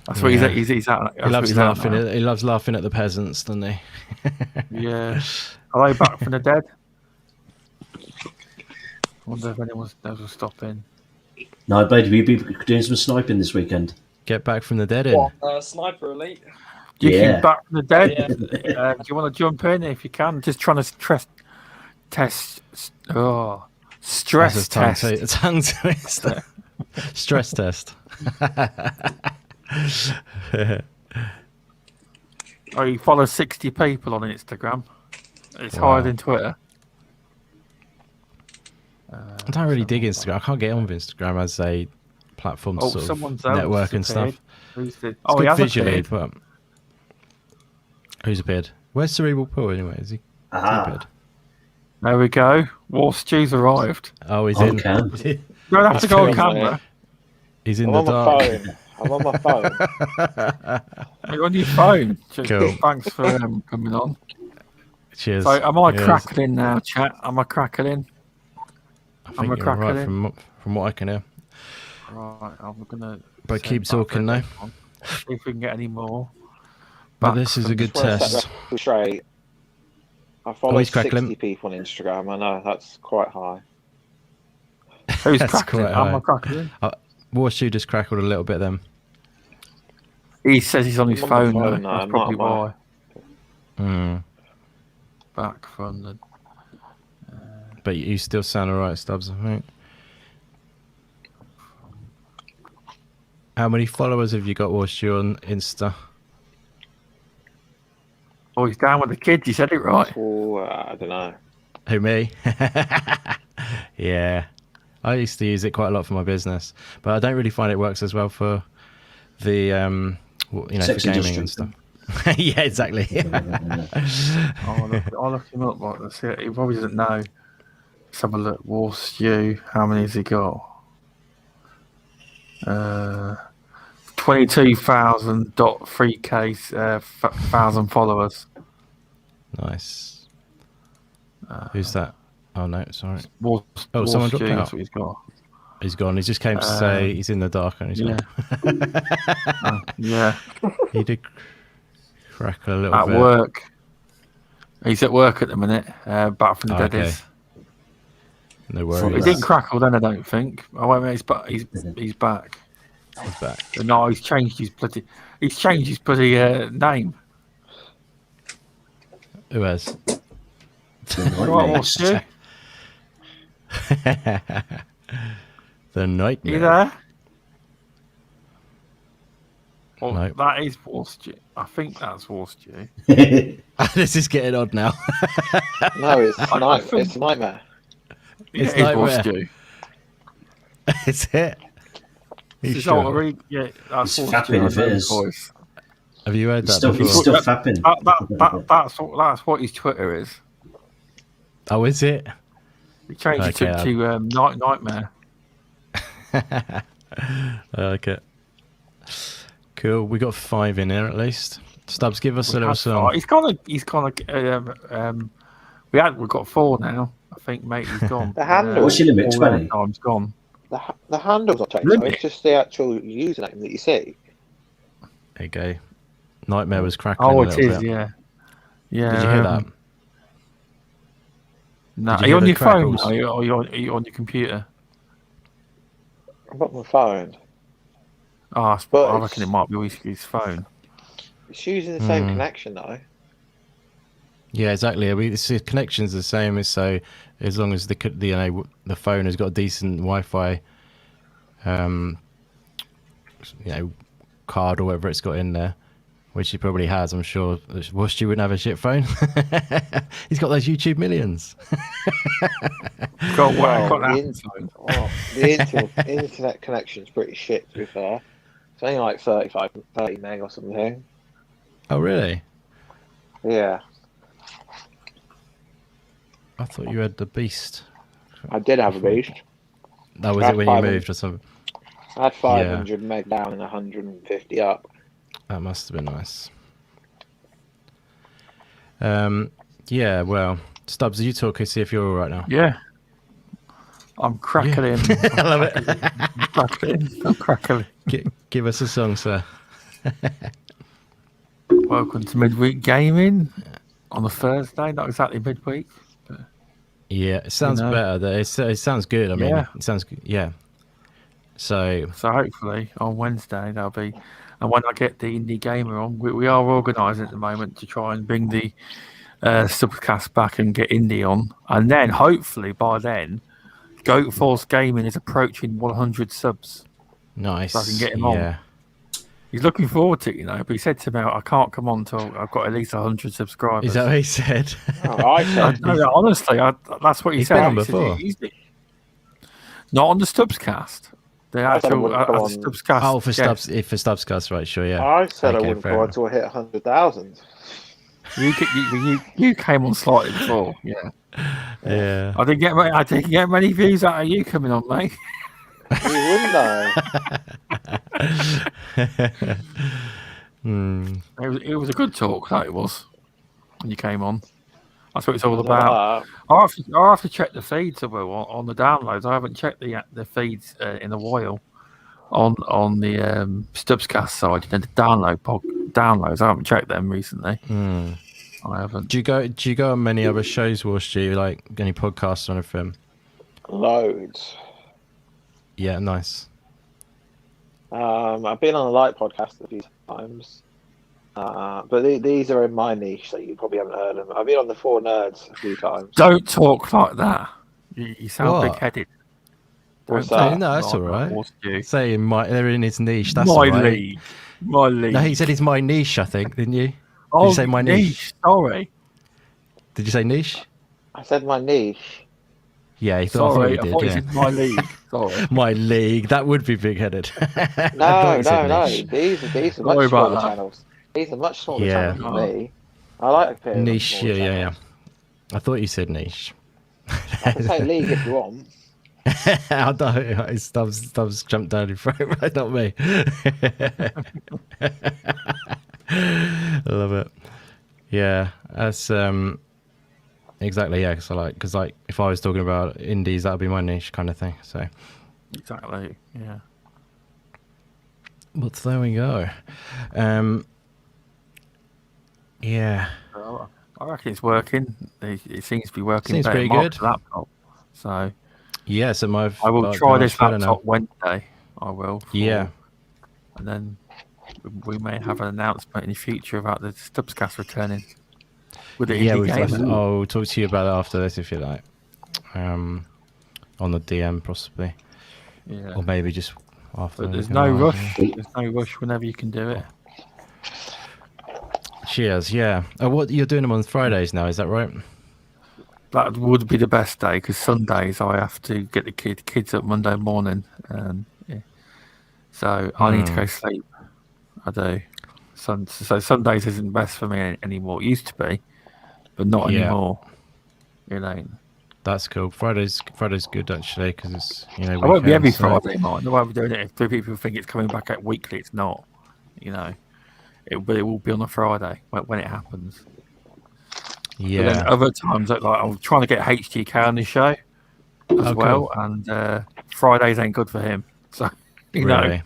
that's what Yeah. he's at. That's He what loves he's at laughing. now. He loves laughing at the peasants, doesn't he? Yeah. Are they back from the dead? Wonder if anyone knows will stop in. No, Blade, will you be doing some sniping this weekend? Get back from the dead in. What, Sniper Elite? You Yeah. can back from the dead. Yeah. Do you want to jump in if you can? Just trying to stress test. Oh, stress That's a test. tongue twister. Stress test. Oh, you follow 60 people on Instagram. It's higher than Twitter. I don't really dig Instagram. I can't get on with Instagram as a platform to Oh, sort of someone's else network and appeared. stuff. Who's the? It's Oh, he good has visually, appeared. but who's appeared? Where's Cerebral Pool anyway? Is he appeared? There we go. War Stew's arrived. Oh, he's On in. cam. You don't have to go on That's camera. He's in I'm the on my dark. phone. I'm on my phone. You're on your phone. Just Cool. Thanks for coming on. Cheers. So, am I Yes. crackling now, chat? Am I crackling? I I'm think a you're right cracker from what I can hear. Right, I'm gonna. But send keep back the talking now. next one. See if we can get any more. But back this is from a good Just wanna set test. that record straight. I follow he's crackling. 60 people on Instagram. I know that's quite high. Who's That's crackling? quite Am high. I crackling? Warshoe just crackled a little bit then. He says he's on his I'm on phone my now. phone now, That's I'm probably not on why. Hmm. Back from the. But you still sound alright, Stubbs, I think. How many followers have you got, Warshoe, on Insta? Oh, he's down with the kids. You said it right. Oh, I don't know. Who, me? Yeah. I used to use it quite a lot for my business, but I don't really find it works as well for the, Sex for gaming industry. and stuff. Yeah, exactly. I'll look him up. Like, let's see. He probably doesn't know. Let's have a look. War Stew. How many has he got? 22,000.3k thousand followers. Nice. Who's that? Oh, no, sorry. War, Oh, someone dropped Stew, out. that's what he's got. He's gone. He just came to say he's in the dark and he's Yeah. gone. Yeah. He did crackle a little At bit. work. He's at work at the minute. Back from the dead Okay. is. No He worries. didn't crackle then, I don't think. Oh wait, he's back. He's back. He's back. No, he's changed his bloody. He's changed his bloody name. Who has? The Right, nightmare. War Stew. The You nightmare. there? Well, No. that is War Stew. I think that's War Stew. This is getting odd now. No, it's I think- it's a nightmare. It's Yeah, it is War Nightmare. Stew. Is it? You This is sure? all I yeah, that's It's War Stew. fapping if I know it his is. voice. Have you heard He's that still, before? he's still fapping. That's what his Twitter is. Oh, is it? He changed Okay, it to Nightmare. I like it. Cool. We got 5 in here at least. Stubbs, give us a little song. He's kind of. We've got 4 now. I think, mate. He's gone. The handle. What's your limit? all 20? the time's gone. The handle's not changed. Limit? It's just the actual username that you see. There you go. Nightmare was crackling Oh, a it little is. bit. Yeah. Yeah. Did you hear that? No, Did are you you hear on the your phone? crackles? Or are you on your computer? I'm on my phone. Oh, But I it's- reckon it might be his phone. It's using the same Hmm. connection though. Yeah, exactly. I mean, the connection's the same as as long as the phone has got a decent Wi-Fi, card or whatever it's got in there, which he probably has. I'm sure. Washington wouldn't have a shit phone. He's got those YouTube millions. Got Well, got the, that in- phone. oh, the internet connection's pretty shit to be fair. It's only like 30 meg or something. Oh, really? Yeah, I thought you had the beast. I did have a beast. That was That's it when you 500. moved or something. I had 500 meg down and 150 up. That must have been nice. Yeah, well, Stubbs, you talk and see if you're all right now. Yeah. I'm crackling. I love it. I'm crackling. Give us a song, sir. Welcome to Midweek Gaming on a Thursday, not exactly midweek. Yeah, it sounds better. It sounds good. I mean, Yeah. it sounds good. Yeah. So hopefully on Wednesday that'll be, and when I get the Indie Gamer on, we are organising at the moment to try and bring the subcast back and get Indie on, and then hopefully by then, Goat Force Gaming is approaching 100 subs. nice. So I can get him on. He's looking forward to it, but he said to me, I can't come on until I've got at least 100 subscribers. Is that what he said? Oh, I said, No, honestly, that's what he He's said. been on He said, before. not on the Stubbscast. The I said I actual wouldn't come on. Stubbscast. Oh, for yeah. Stubbscast, right? Sure, yeah. I said Okay, I wouldn't fair go enough. until I hit 100,000. You came on slightly before, yeah. Yeah. I didn't get many views out of you coming on, mate. You wouldn't know. It was a good talk, that it was, when you came on. That's what it's all Like about. that. I'll have to check the feeds on the downloads. I haven't checked the feeds in a while on the Stubbscast side. The downloads. I haven't checked them recently. I haven't. Do you go on many other shows, Walsh? Do you like any podcasts or anything? Loads. Yeah, nice. I've been on a light podcast a few times. But these are in my niche, so you probably haven't heard them. I've been on the Four Nerds a few times. Don't talk like that. You sound What? big-headed. What's Don't that? talk No, that's like all right. that, What's you? Saying they're in his niche. That's My all right. league. My league. No, he said it's my niche. I think, didn't you? oh, you say my niche? Sorry. Did you say niche? I said my niche. Yeah, I thought Sorry. you I did. thought you Yeah. said my league. Sorry. My league. That would be big-headed. No. Niche. These are Sorry much about smaller that. channels. These are much smaller Yeah. channels than me. I like appearing on Niche. smaller Yeah. channels. I thought you said niche. I can say league if you want. I don't. Stubbs jumped down your throat, right? Not me. I love it. Yeah, that's exactly. Yeah, because like if I was talking about indies, that would be my niche kind of thing. So, Exactly. Yeah. but there we go. Yeah, Well, I reckon it's working. It seems to be working Seems better pretty than my good. laptop. So yeah. So I will try this I don't know. laptop Wednesday. I will. Yeah. And then we may have an announcement in the future about the Stubbscast returning. With the Yeah, indie game. I'll talk to you about it after this if you like. On the DM possibly, Yeah. or maybe just after. But there's we no can- rush. There's no rush whenever you can do it. Cheers. Yeah. What you're doing them on Fridays now? Is that right? That would be the best day because Sundays I have to get the kids up Monday morning, and so I need to go sleep. I do. So Sundays isn't best for me anymore. It used to be, but not Yeah. anymore. It ain't. That's cool. Friday's good actually because it's I won't be every weekend, so- Friday, Martin. I won't be doing it. If people think it's coming back at weekly, it's not. It will be on a Friday when it happens. But then Yeah. other times, like I'm trying to get HGK on the show as Oh, well, cool. and Fridays ain't good for him. So Really?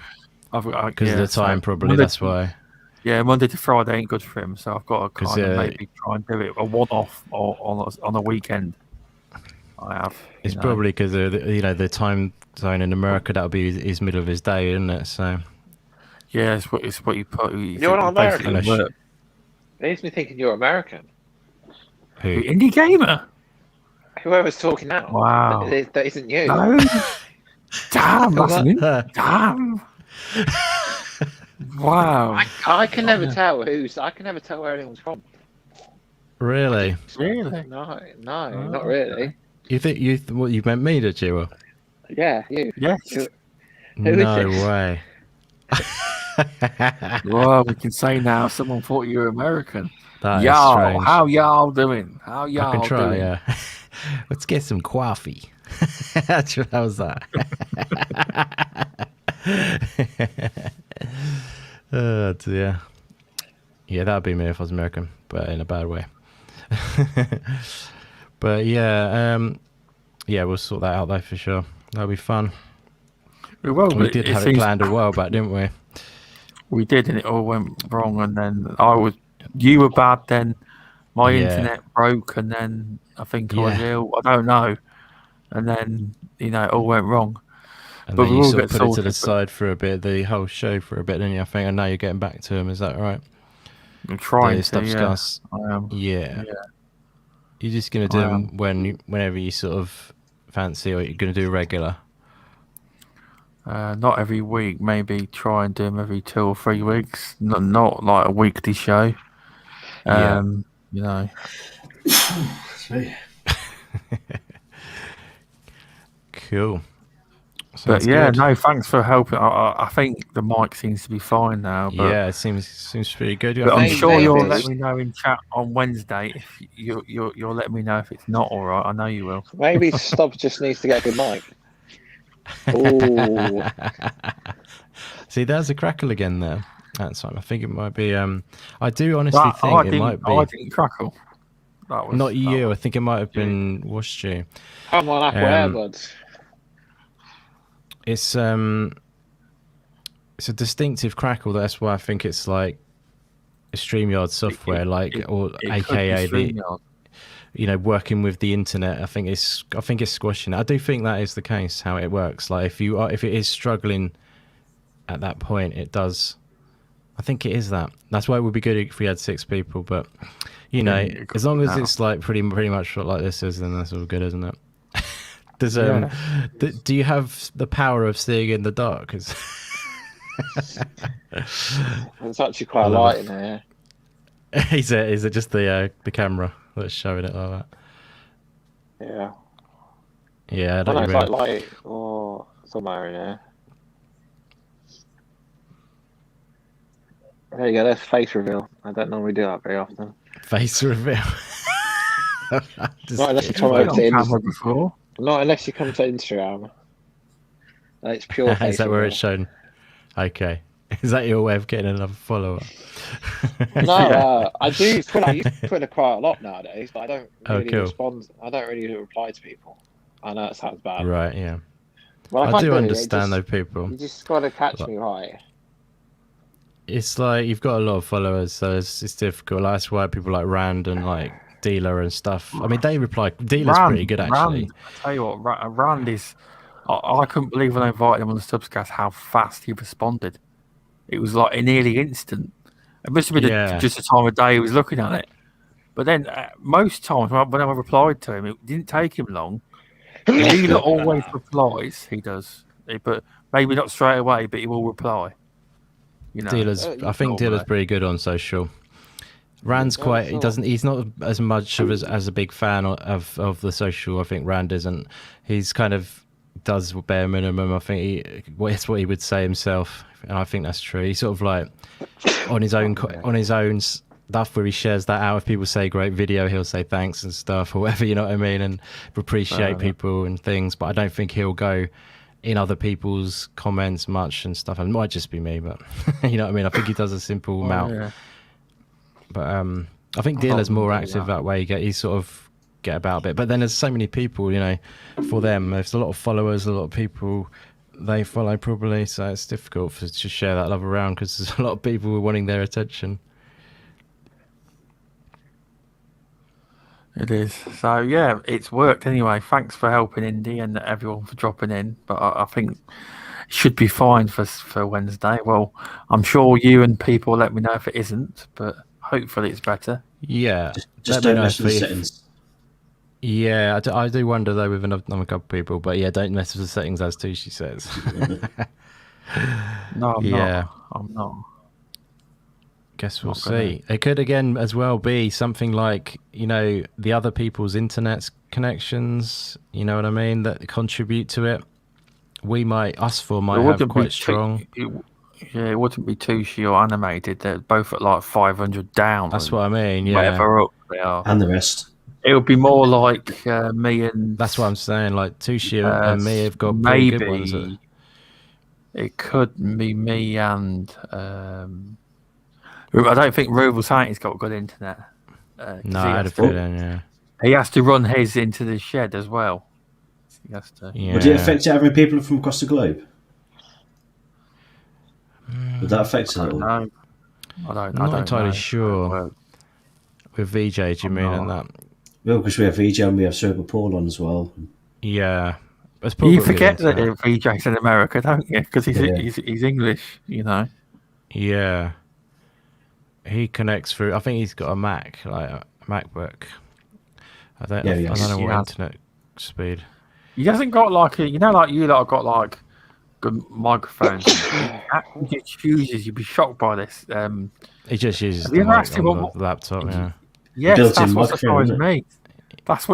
because Because of the time, probably. That's why. Yeah, Monday to Friday ain't good for him, so I've got to 'Cause, kind of maybe try and do it a one-off or on a weekend. I have. It's probably because of the time zone in America. That'll be his middle of his day, isn't it? So Yeah, it's what you put. You're not basically American. work. It makes me thinking you're American. who? Indie gamer. Whoever's talking now. Wow. That isn't you. No. Damn, that's an What? damn. Wow. I can never tell I can never tell where anyone's from. Really? Really? No, Oh, not really. You think what you meant me, did you? Will? Yeah, you. Yes. Who is No this? way. Well, we can say now someone thought you were American. That is Y'all, strange. how y'all doing? How y'all I can try. doing? Yeah. Let's get some coffee. How was that? Oh dear. Yeah, that'd be me if I was American, but in a bad way. But yeah, we'll sort that out though for sure. That'll be fun. Well, We did have it seems- planned a while back, didn't we? We did, and it all went wrong. And then you were bad. Then my Yeah. internet broke, and then I think I was Yeah. ill. I don't know. And then it all went wrong. And But then we you will sort of get put it to the sorted, but- side for a bit, the whole show for a bit, didn't you? I think, and now you're getting back to him. Is that right? I'm trying The to. stuff's Yeah, gas. I am. Yeah. Yeah. You're just gonna do I them whenever you sort of fancy, or you're gonna do regular. Not every week. Maybe try and do them every 2 or 3 weeks. Not like a weekly show. Yeah. You know. Cool. But Sounds yeah, good. no, thanks for helping. I think the mic seems to be fine now. But, Yeah, it seems pretty good. but I'm Maybe- sure you'll maybe. let me know in chat on Wednesday if you'll let me know if it's not all right. I know you will. Maybe Stubbs just needs to get a good mic. Ooh. See, there's a crackle again there. That's fine. I think it might be. I do honestly That- think it might be. I didn't crackle. That was Not that you. I was- think it might have been washed you. I'm on Apple AirBuds. It's a distinctive crackle. That's why I think it's like a StreamYard software, or it could be AKA the StreamYard. working with the internet. I think it's squashing it. I do think that is the case how it works. Like if it is struggling at that point, it does. I think it is that. That's why it would be good if we had 6 people. But it could as long be as now. it's like pretty much like this is, then that's all good, isn't it? Does Yeah. do you have the power of seeing in the dark? It's actually quite love light in here. Is it just the camera that's showing it like that? Yeah. Yeah, I I don't know it's really- like light or somewhere in here. There you go, that's face reveal. I don't normally do that very often. face reveal. Just- Not unless you You've come been over on to camera before. Not unless you come to Instagram. It's pure face Is that where reveal. it's shown? Okay. Is that your way of getting another follower? No, I do Twitter. I use Twitter quite a lot nowadays, but I don't Oh, really cool. respond. I don't really reply to people. I know it sounds bad. Right, yeah. Well, if I do it understand just- those people. You just got to catch Like- me right. It's like you've got a lot of followers, so it's difficult. That's why people like Rand and like Dealer and stuff. I mean, they reply. Dealer's pretty good actually. Rand, I tell you what, Rand is. I couldn't believe when I invited him on the Subscast how fast he responded. It was like nearly instant. It must have been Yeah. just the time of day he was looking at it. But then most times when I replied to him, it didn't take him long. Dealer always replies. He does, but maybe not straight away, but he will reply. You know, Dealer's. I think Oh, Dealer's right. pretty good on social. Rand's Yeah, quite. He sure. doesn't. He's not as much of as a big fan of the social. I think Rand isn't. He's kind of does bare minimum. I think it's what he would say himself, and I think that's true. He's sort of like on his own stuff where he shares that out. If people say great video, he'll say thanks and stuff or whatever. You know what I mean, and appreciate people and things. But I don't think he'll go in other people's comments much and stuff. It might just be me, but you know what I mean. I think he does a simple amount. Yeah. But I think Dealer's more do active that. that way. He sort of get about a bit. But then there's so many people, you know, for them. There's a lot of followers, a lot of people they follow probably. So it's difficult to share that love around because there's a lot of people wanting their attention. It is. So yeah, it's worked anyway. Thanks for helping Indy and everyone for dropping in. But I think it should be fine for Wednesday. Well, I'm sure you and people will let me know if it isn't, but hopefully it's better. Yeah. Just let me don't know mess with the if- settings. Yeah, I do wonder though with another couple of people. But yeah, don't mess with the settings as too, she says. No, I'm Yeah. not. I'm not. Guess we'll Not gonna- see. It could again as well be something like, you know, the other people's internet connections, you know what I mean, that contribute to it. Us four might have quite strong. It wouldn't be Tushi or animated. They're both at like 500 down. That's and what I mean, yeah. whatever up they are. And the rest. It'll be more like me and. That's what I'm saying. Like Tushia and me have got pretty maybe good ones. it could be me and. I don't think Rural Saint's got good internet. No, I had a feeling. Yeah. He has to run his into the shed as well. He has to. Yeah. Would it affect having people from across the globe? Would that affect it I at don't all? know. I don't I'm not entirely know. sure. With VJ, do you mean and that? Well, because we have VJ and we have Cerebral Paul on as well. Yeah. It's You probably forget good that internet. VJ's in America, don't you? Because Yeah. he's English, you know. Yeah. He connects through. I think he's got a Mac, like a MacBook. I don't know He what has. internet speed. He hasn't got like a, you know, like you lot have got like good microphones. He just chooses. You'd be shocked by this. He just uses Have the you ever mic asked him on what- the laptop. Yeah. Yes, Built-in that's what microphone, surprised isn't me. That's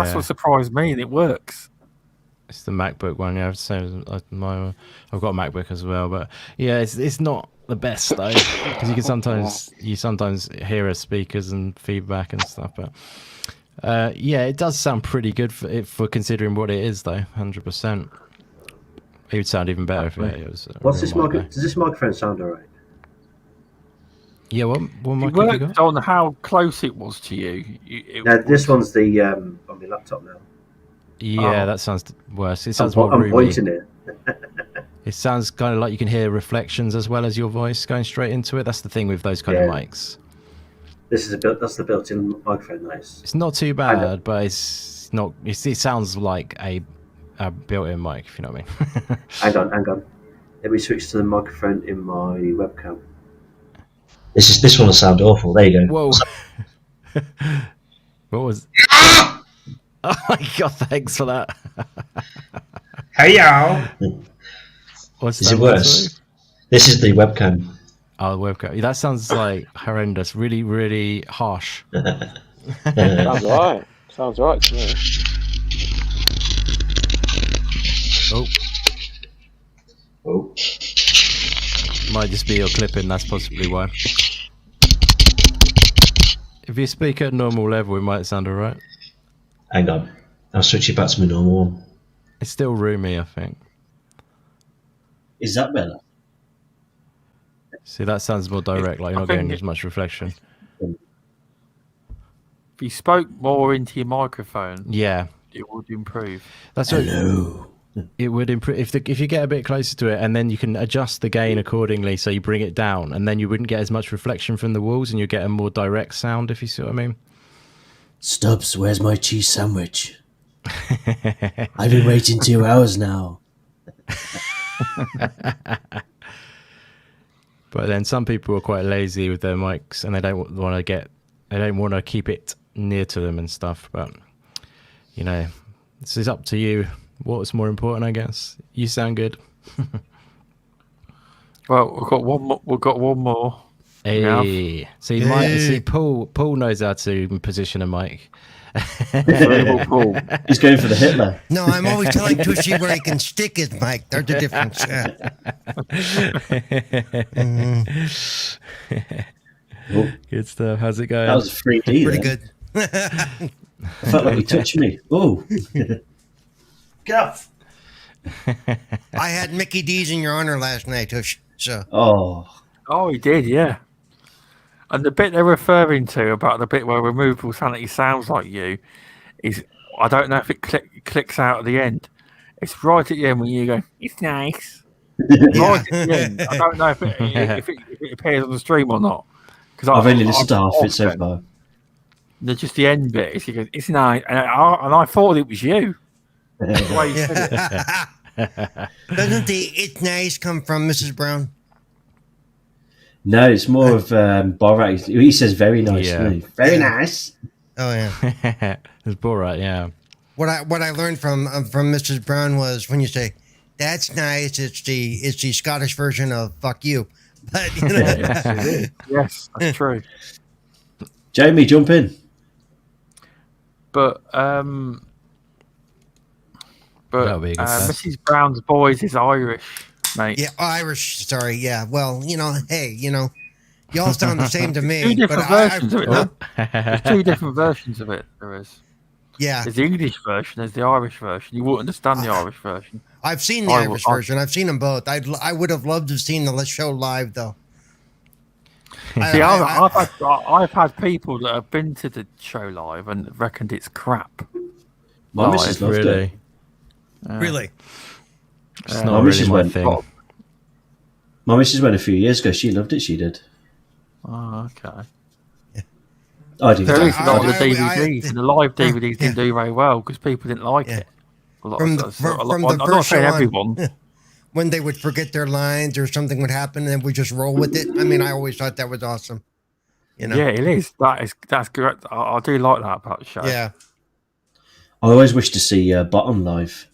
Yeah. what surprised me, and it works. It's the MacBook one. Yeah, same as my. I've got a MacBook as well, but yeah, it's not the best though because you sometimes hear a speakers and feedback and stuff. But yeah, it does sound pretty good for considering what it is though. 100%. It would sound even better if it was. What's real this mic, mic? though. Does this microphone sound alright? Yeah, what You mic have you worked got? on how close it was to you. No, this one's the on my laptop now. Yeah, Oh. that sounds worse. It I'm, sounds more I'm roomy. pointing it. It sounds kind of like you can hear reflections as well as your voice going straight into it. That's the thing with those kind of Yeah. mics. That's the built-in microphone. Nice. It's not too bad, but it's not. It sounds like a built-in mic, if you know what I mean. Hang on. Let me switch to the microphone in my webcam. This one will sound awful. There you go. Whoa! What was? Oh my god! Thanks for that. Hey y'all. What's Is that it one, worse? sorry? This is the webcam. Oh, the webcam. That sounds like horrendous. Really, really harsh. Sounds right. Sounds right to me. Oh, Oh. might just be your clipping. That's possibly why. If you speak at normal level, it might sound alright. Hang on. I'll switch it back to my normal one. It's still roomy, I think. Is that better? See, that sounds more direct. Like you're I not getting think as much reflection. If you spoke more into your microphone, Yeah, it would improve. that's what Hello. it would improve if you get a bit closer to it, and then you can adjust the gain accordingly, so you bring it down, and then you wouldn't get as much reflection from the walls, and you get a more direct sound. If you see what I mean. Stubbs, where's my cheese sandwich? I've been waiting 2 hours now. But then some people are quite lazy with their mics, and they don't want to keep it near to them and stuff. But you know, this is up to you. What's more important, I guess. You sound good. Well, we've got one more. We've got one more. Hey, see, Paul knows how to position a mic. Cerebral Paul. He's going for the Hitler. No, I'm always telling Tushy where he can stick his mic. There's the difference. Oh, Good stuff. How's it going? that was 3D. Pretty then. good. I felt like he touched me. Oh. Get off. I had Mickey D's in your honor last night, Tush. So Oh. Oh, he did, yeah. And the bit they're referring to about the bit where removable sanity sounds like you is, I don't know if it clicks out at the end. It's right at the end when you go, it's nice. Right at the end. I don't know if it appears on the stream or not. Because I've only listened to half of it so far. There's just the end bit. She goes, it's nice. And I thought it was you. The way you said it. doesn't the "it's nice" come from Mrs. Brown? No, it's more of Borat. He says very nice. Yeah. doesn't he? Very nice. Oh yeah. It's Borat, yeah. What I learned from Mrs. Brown was when you say "that's nice," it's the Scottish version of "fuck you." But you know, Yes, that's true. Jamie, jump in. But That'll be a good start. Mrs. Brown's boys is Irish, mate. yeah, Irish. Sorry, yeah. Well, hey, Y'all sound the same to Two me. But different versions of it. Oh. There's two different versions of it. There is. yeah, There's the English version. There's the Irish version. You won't understand the Irish version. I've seen the Irish version. I've seen them both. I would have loved to have seen the show live though. See, I've had people that have been to the show live and reckoned it's crap. My missus loved it. Really? Really? It's My not really missus my went. thing. My missus went a few years ago. She loved it. She did. Oh, okay. I didn't. There is a lot of the I- DVDs, and the live DVDs didn't do very well because people didn't like Yeah. it. A lot From of the- us. So from a lot- the I'm not first saying show on. everyone. When they would forget their lines or something would happen and we just roll with it. I mean, I always thought that was awesome. You know? Yeah, it is. That's correct. I do like that about the show. Yeah. I always wish to see Bottom live.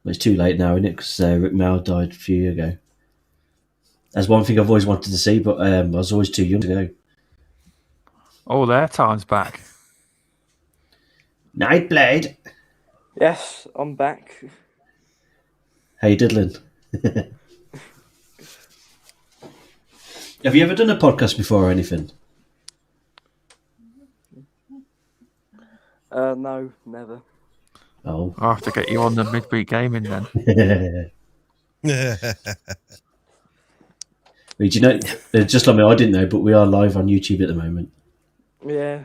But it's too late now, isn't it? Because Rick Mao died a few years ago. That's one thing I've always wanted to see, but I was always too young to go. Oh, their time's back. Nightblade. Yes, I'm back. How you diddling? Have you ever done a podcast before or anything? No, never. Oh. I'll have to get you on the midweek gaming then. Do you know, just like me, I didn't know, but we are live on YouTube at the moment. Yeah.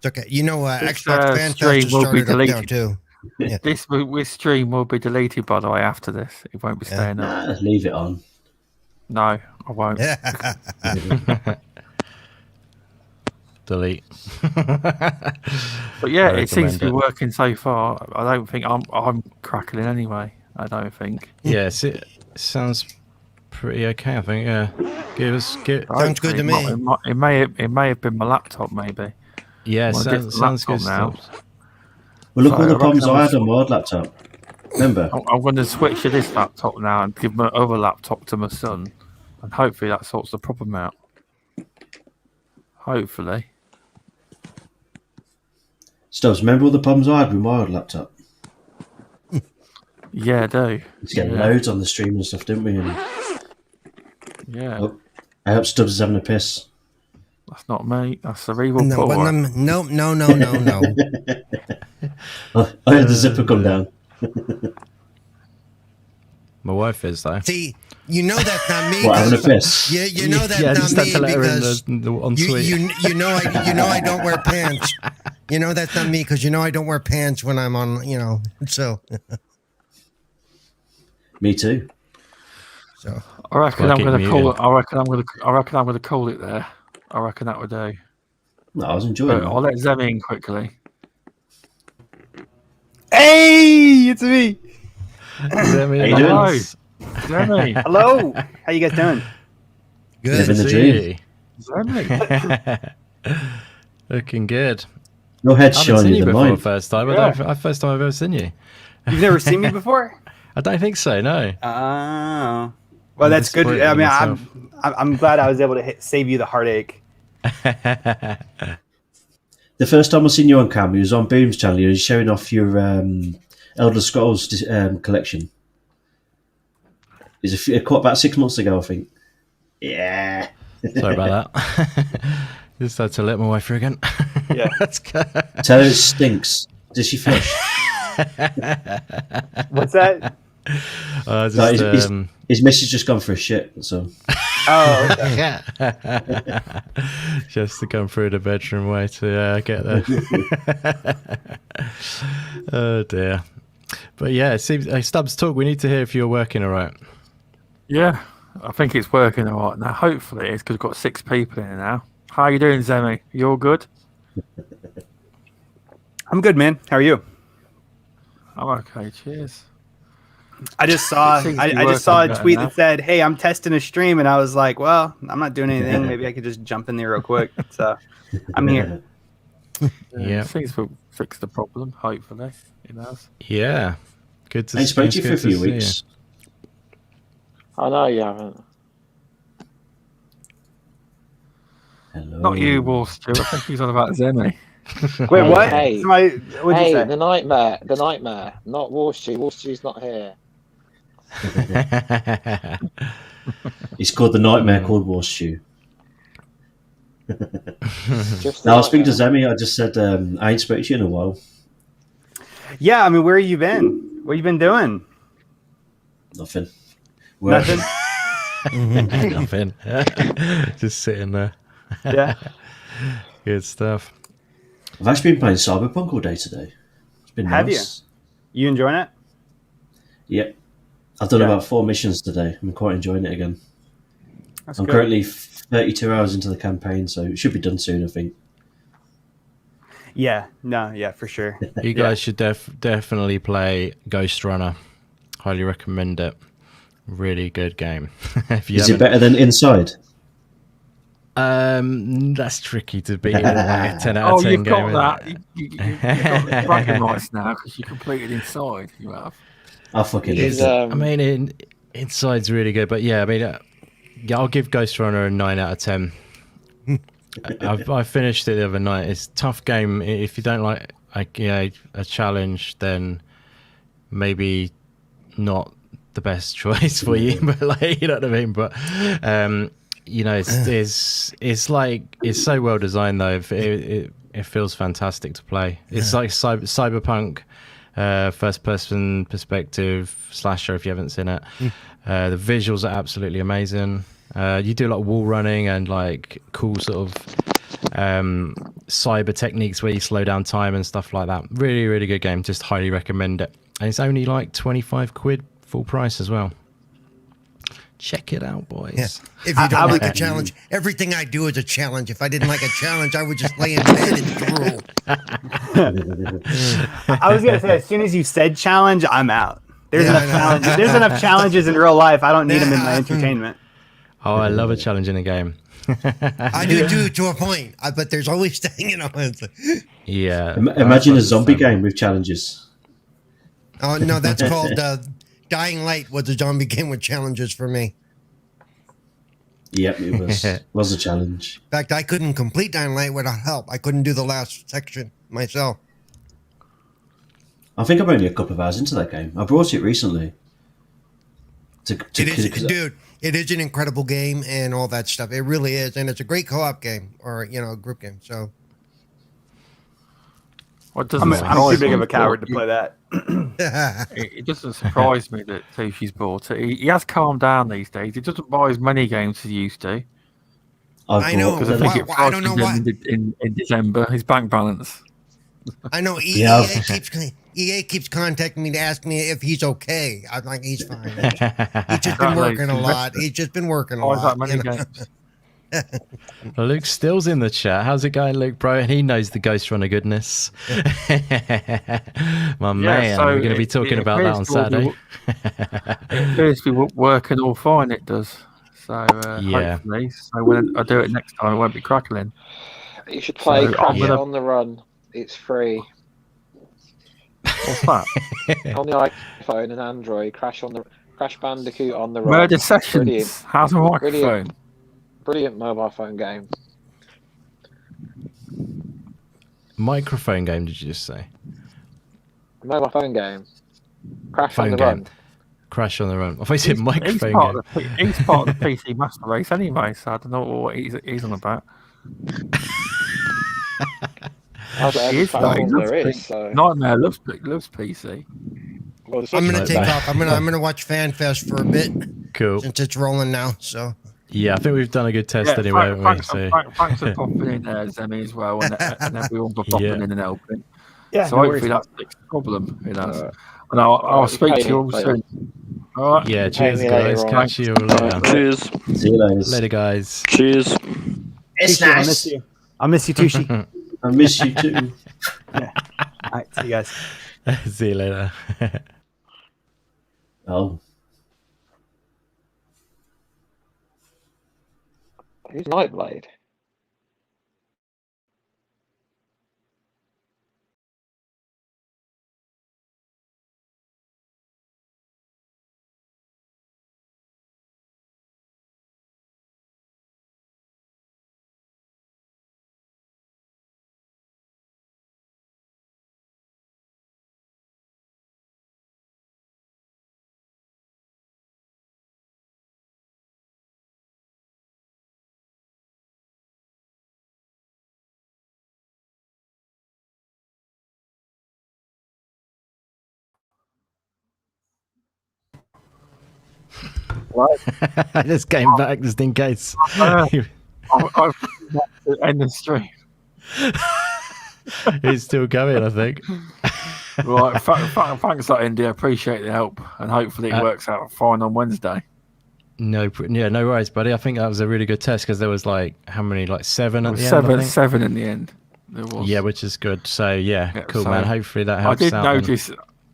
It's okay. You know, This, Xbox Fan stream Fest will be started up there deleted. too. This stream will be deleted, by the way, after this. It won't be staying up. Nah, leave it on. No, I won't. Delete. But yeah, I it seems to be recommend it. working so far. I don't think I'm crackling anyway. I don't think. Yes, it sounds pretty okay. I think. Yeah. Sounds good to me. It may have been my laptop, maybe. Yeah, Well, sounds, get the sounds good laptop now. stuff. Well, look So all the I problems reckon I I'm had on my old laptop. Remember? I'm going to switch to this laptop now and give my other laptop to my son, and hopefully that sorts the problem out. Hopefully. Stubbs, remember all the problems I had with my old laptop? Yeah, I do. Let's get Yeah. loads on the stream and stuff, didn't we? And Yeah, Oh. I hope Stubbs is having a piss. that's not me. That's the evil No, poor. no. I heard the zipper come down. My wife is though. See, you know that's not me. What, having a 'cause- piss? You know that's yeah, I not just had me to let her in because the you, ensuite. you know I don't wear pants. You know that's not me because you know I don't wear pants when I'm on. You know, so Me too. I reckon Well, I'm keep going to muted. call it. I reckon I'm going to call it there. I reckon that would do. No, I was enjoying But it. I'll let Zem in quickly. Hey, it's me. Let me How you in. Hello. doing? Zemi, Hello. How you guys doing? good. Living the See dream. you. Looking good. Your head's I haven't seen shinier you than before mine. first time. Yeah. First time I've ever seen you. You've never seen me before? I don't think so. No. Oh. Well, I'm that's good. disappointed I in mean, myself. I'm glad I was able to save you the heartache. The first time I seen you on cam, you was on Boom's channel. You were showing off your Elder Scrolls collection. It was about 6 months ago, I think. Yeah. Sorry about that. Just had to let my wife through again. Yeah. Let's go. Tell her it stinks. Does she flush? What's that? Just, No, his missus just gone for a shit. So Oh, okay. just to come through the bedroom way to get there. Oh dear. But yeah, it seems. Stubbs, talk. We need to hear if you're working all right. Yeah, I think it's working all right now. Hopefully, it's because we've got 6 people in it now. How are you doing, Zemi? You all good? I'm good, man. How are you? I'm okay. Cheers. I just saw It seems to be I just saw a working tweet better that said, "Hey, I'm testing a stream," and I was like, "Well, I'm not doing anything. Maybe I could just jump in there real quick." So I'm here. Yeah. Seems to fix the problem. Hopefully, it has. Yeah. Good to I ain't spoke to you for a good few see you. weeks. I know you haven't. Hello. Not you, War Stew. I think he's on about Zemi. Wait, what? Hey. Somebody, what'd Hey, you say? the nightmare, not Warstew. Warstew's not here. It's called the Nightmare called War Stew. Just Now I was speaking to like, Zemi. I just said I ain't spoke to you in a while. Yeah, I mean, where have you been? What you been doing? Nothing. Working. Nothing. Nothing. Just sitting there. Yeah. Good stuff. I've actually been playing Cyberpunk all day today. It's been Have nice. you enjoying it? Yep. I've done Yeah. about 4 missions today. I'm quite enjoying it again. That's I'm good. currently 32 hours into the campaign, so it should be done soon, I think. Yeah. No. Yeah, for sure. You guys should definitely play Ghost Runner. Highly recommend it. Really good game. If you Is it haven't- better than Inside? That's tricky to beat in like a 10 out of 10 you've game. got isn't that. it? You've got the bragging rights now because you completed Inside. You have. I fucking He's, loved it. I mean, Inside's really good, but yeah, I mean, yeah, I'll give Ghost Runner a 9 out of 10. I finished it the other night. It's a tough game. If you don't like a challenge, then maybe not the best choice for you. But like, you know what I mean. But you know, it's like it's so well designed though. It feels fantastic to play. It's like cyberpunk. First person perspective slasher if you haven't seen it. The visuals are absolutely amazing. You do like wall running and like cool sort of cyber techniques where you slow down time and stuff like that. Really, really good game. Just highly recommend it. And it's only like 25 quid full price as well. Check it out, boys. Yeah. If you don't like a challenge, everything I do is a challenge. If I didn't like a challenge, I would just lay in bed and drool. I was gonna say, as soon as you said challenge, I'm out. There's Yeah, enough I know. challenges. There's enough challenges in real life. I don't need them in my entertainment. Oh, I love a challenge in a game. I do too, to a point. But there's always you know. It's like, Yeah. Imagine a that's zombie understandable. game with challenges. oh no, that's called Dying Light. Was a zombie game with challenges for me. Yep, it was a challenge. In fact, I couldn't complete Dying Light without help. I couldn't do the last section myself. I think I'm only a couple of hours into that game. I brought it recently. It is, dude. It is an incredible game and all that stuff. It really is, and it's a great co-op game or a group game. So What doesn't I'm surprise too big of me a coward to is- play that. It doesn't surprise me that Sushi's bought it. He has calmed down these days. He doesn't buy as many games as he used to. I know. Because I think it I don't know why. in December. His bank balance. I know Yeah. EA keeps contacting me to ask me if he's okay. I'm like, he's fine. He's just been Exactly. working a lot. He's just been working a Buys that lot. many you know? games. Luke Still's in the chat. How's it going, Luke, bro? And he knows the Ghost Runner goodness. My man, so we're going to be it- talking it about that on appears to all Saturday. It appears to be working all fine. It does. So Yeah. hopefully, so when I do it next time, it won't be crackling. You should play So, Crash yeah. on the Run. It's free What's that? on the iPhone and Android. Crash Bandicoot on the Run. Murder Sessions. Brilliant. How's the microphone? Brilliant mobile phone game. Microphone game, did you just say? Mobile phone game. Crash Phone on the game. Run. Crash on the Run. I thought you said He's microphone part, game. he's part of the PC Master Race anyway, so I don't know what he's on about. That's what He every is, though. He platform loves there P- is. So. Nightmare loves PC. Well, it's I'm gonna Like take that. off. I'm gonna watch FanFest for a bit Cool. since it's rolling now. So Yeah, I think we've done a good test anyway, haven't we? thanks, So, thanks for popping in there, Zemi, as well, and everyone for popping Yeah. in and helping. Yeah, So no hopefully worries. that fixed the problem. You know. And I'll you speak pay to you all me later. soon. All right. yeah, cheers, me later guys. on. Catch you all later. Cheers. See you later. Later, guys. Cheers. It's I miss nice. you. I miss you, Tushi. I miss you too. All right, see you guys. See you later. Oh. Who's Nightblade? Right. Just came back just in case. I've end the stream. It's still going, I think. Right, thanks, Indy. I appreciate the help, and hopefully it works out fine on Wednesday. No worries, buddy. I think that was a really good test because there was like how many, like 7 at the end. I think? 7 in the end. There was. Yeah, which is good. So yeah, cool, so man. Hopefully that I helps. did out notice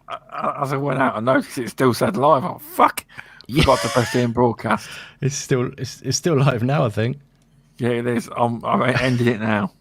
as I went out. I noticed it still said live. Oh fuck! Forgot to press the end broadcast. It's still live now, I think. Yeah, it is. I ended it now.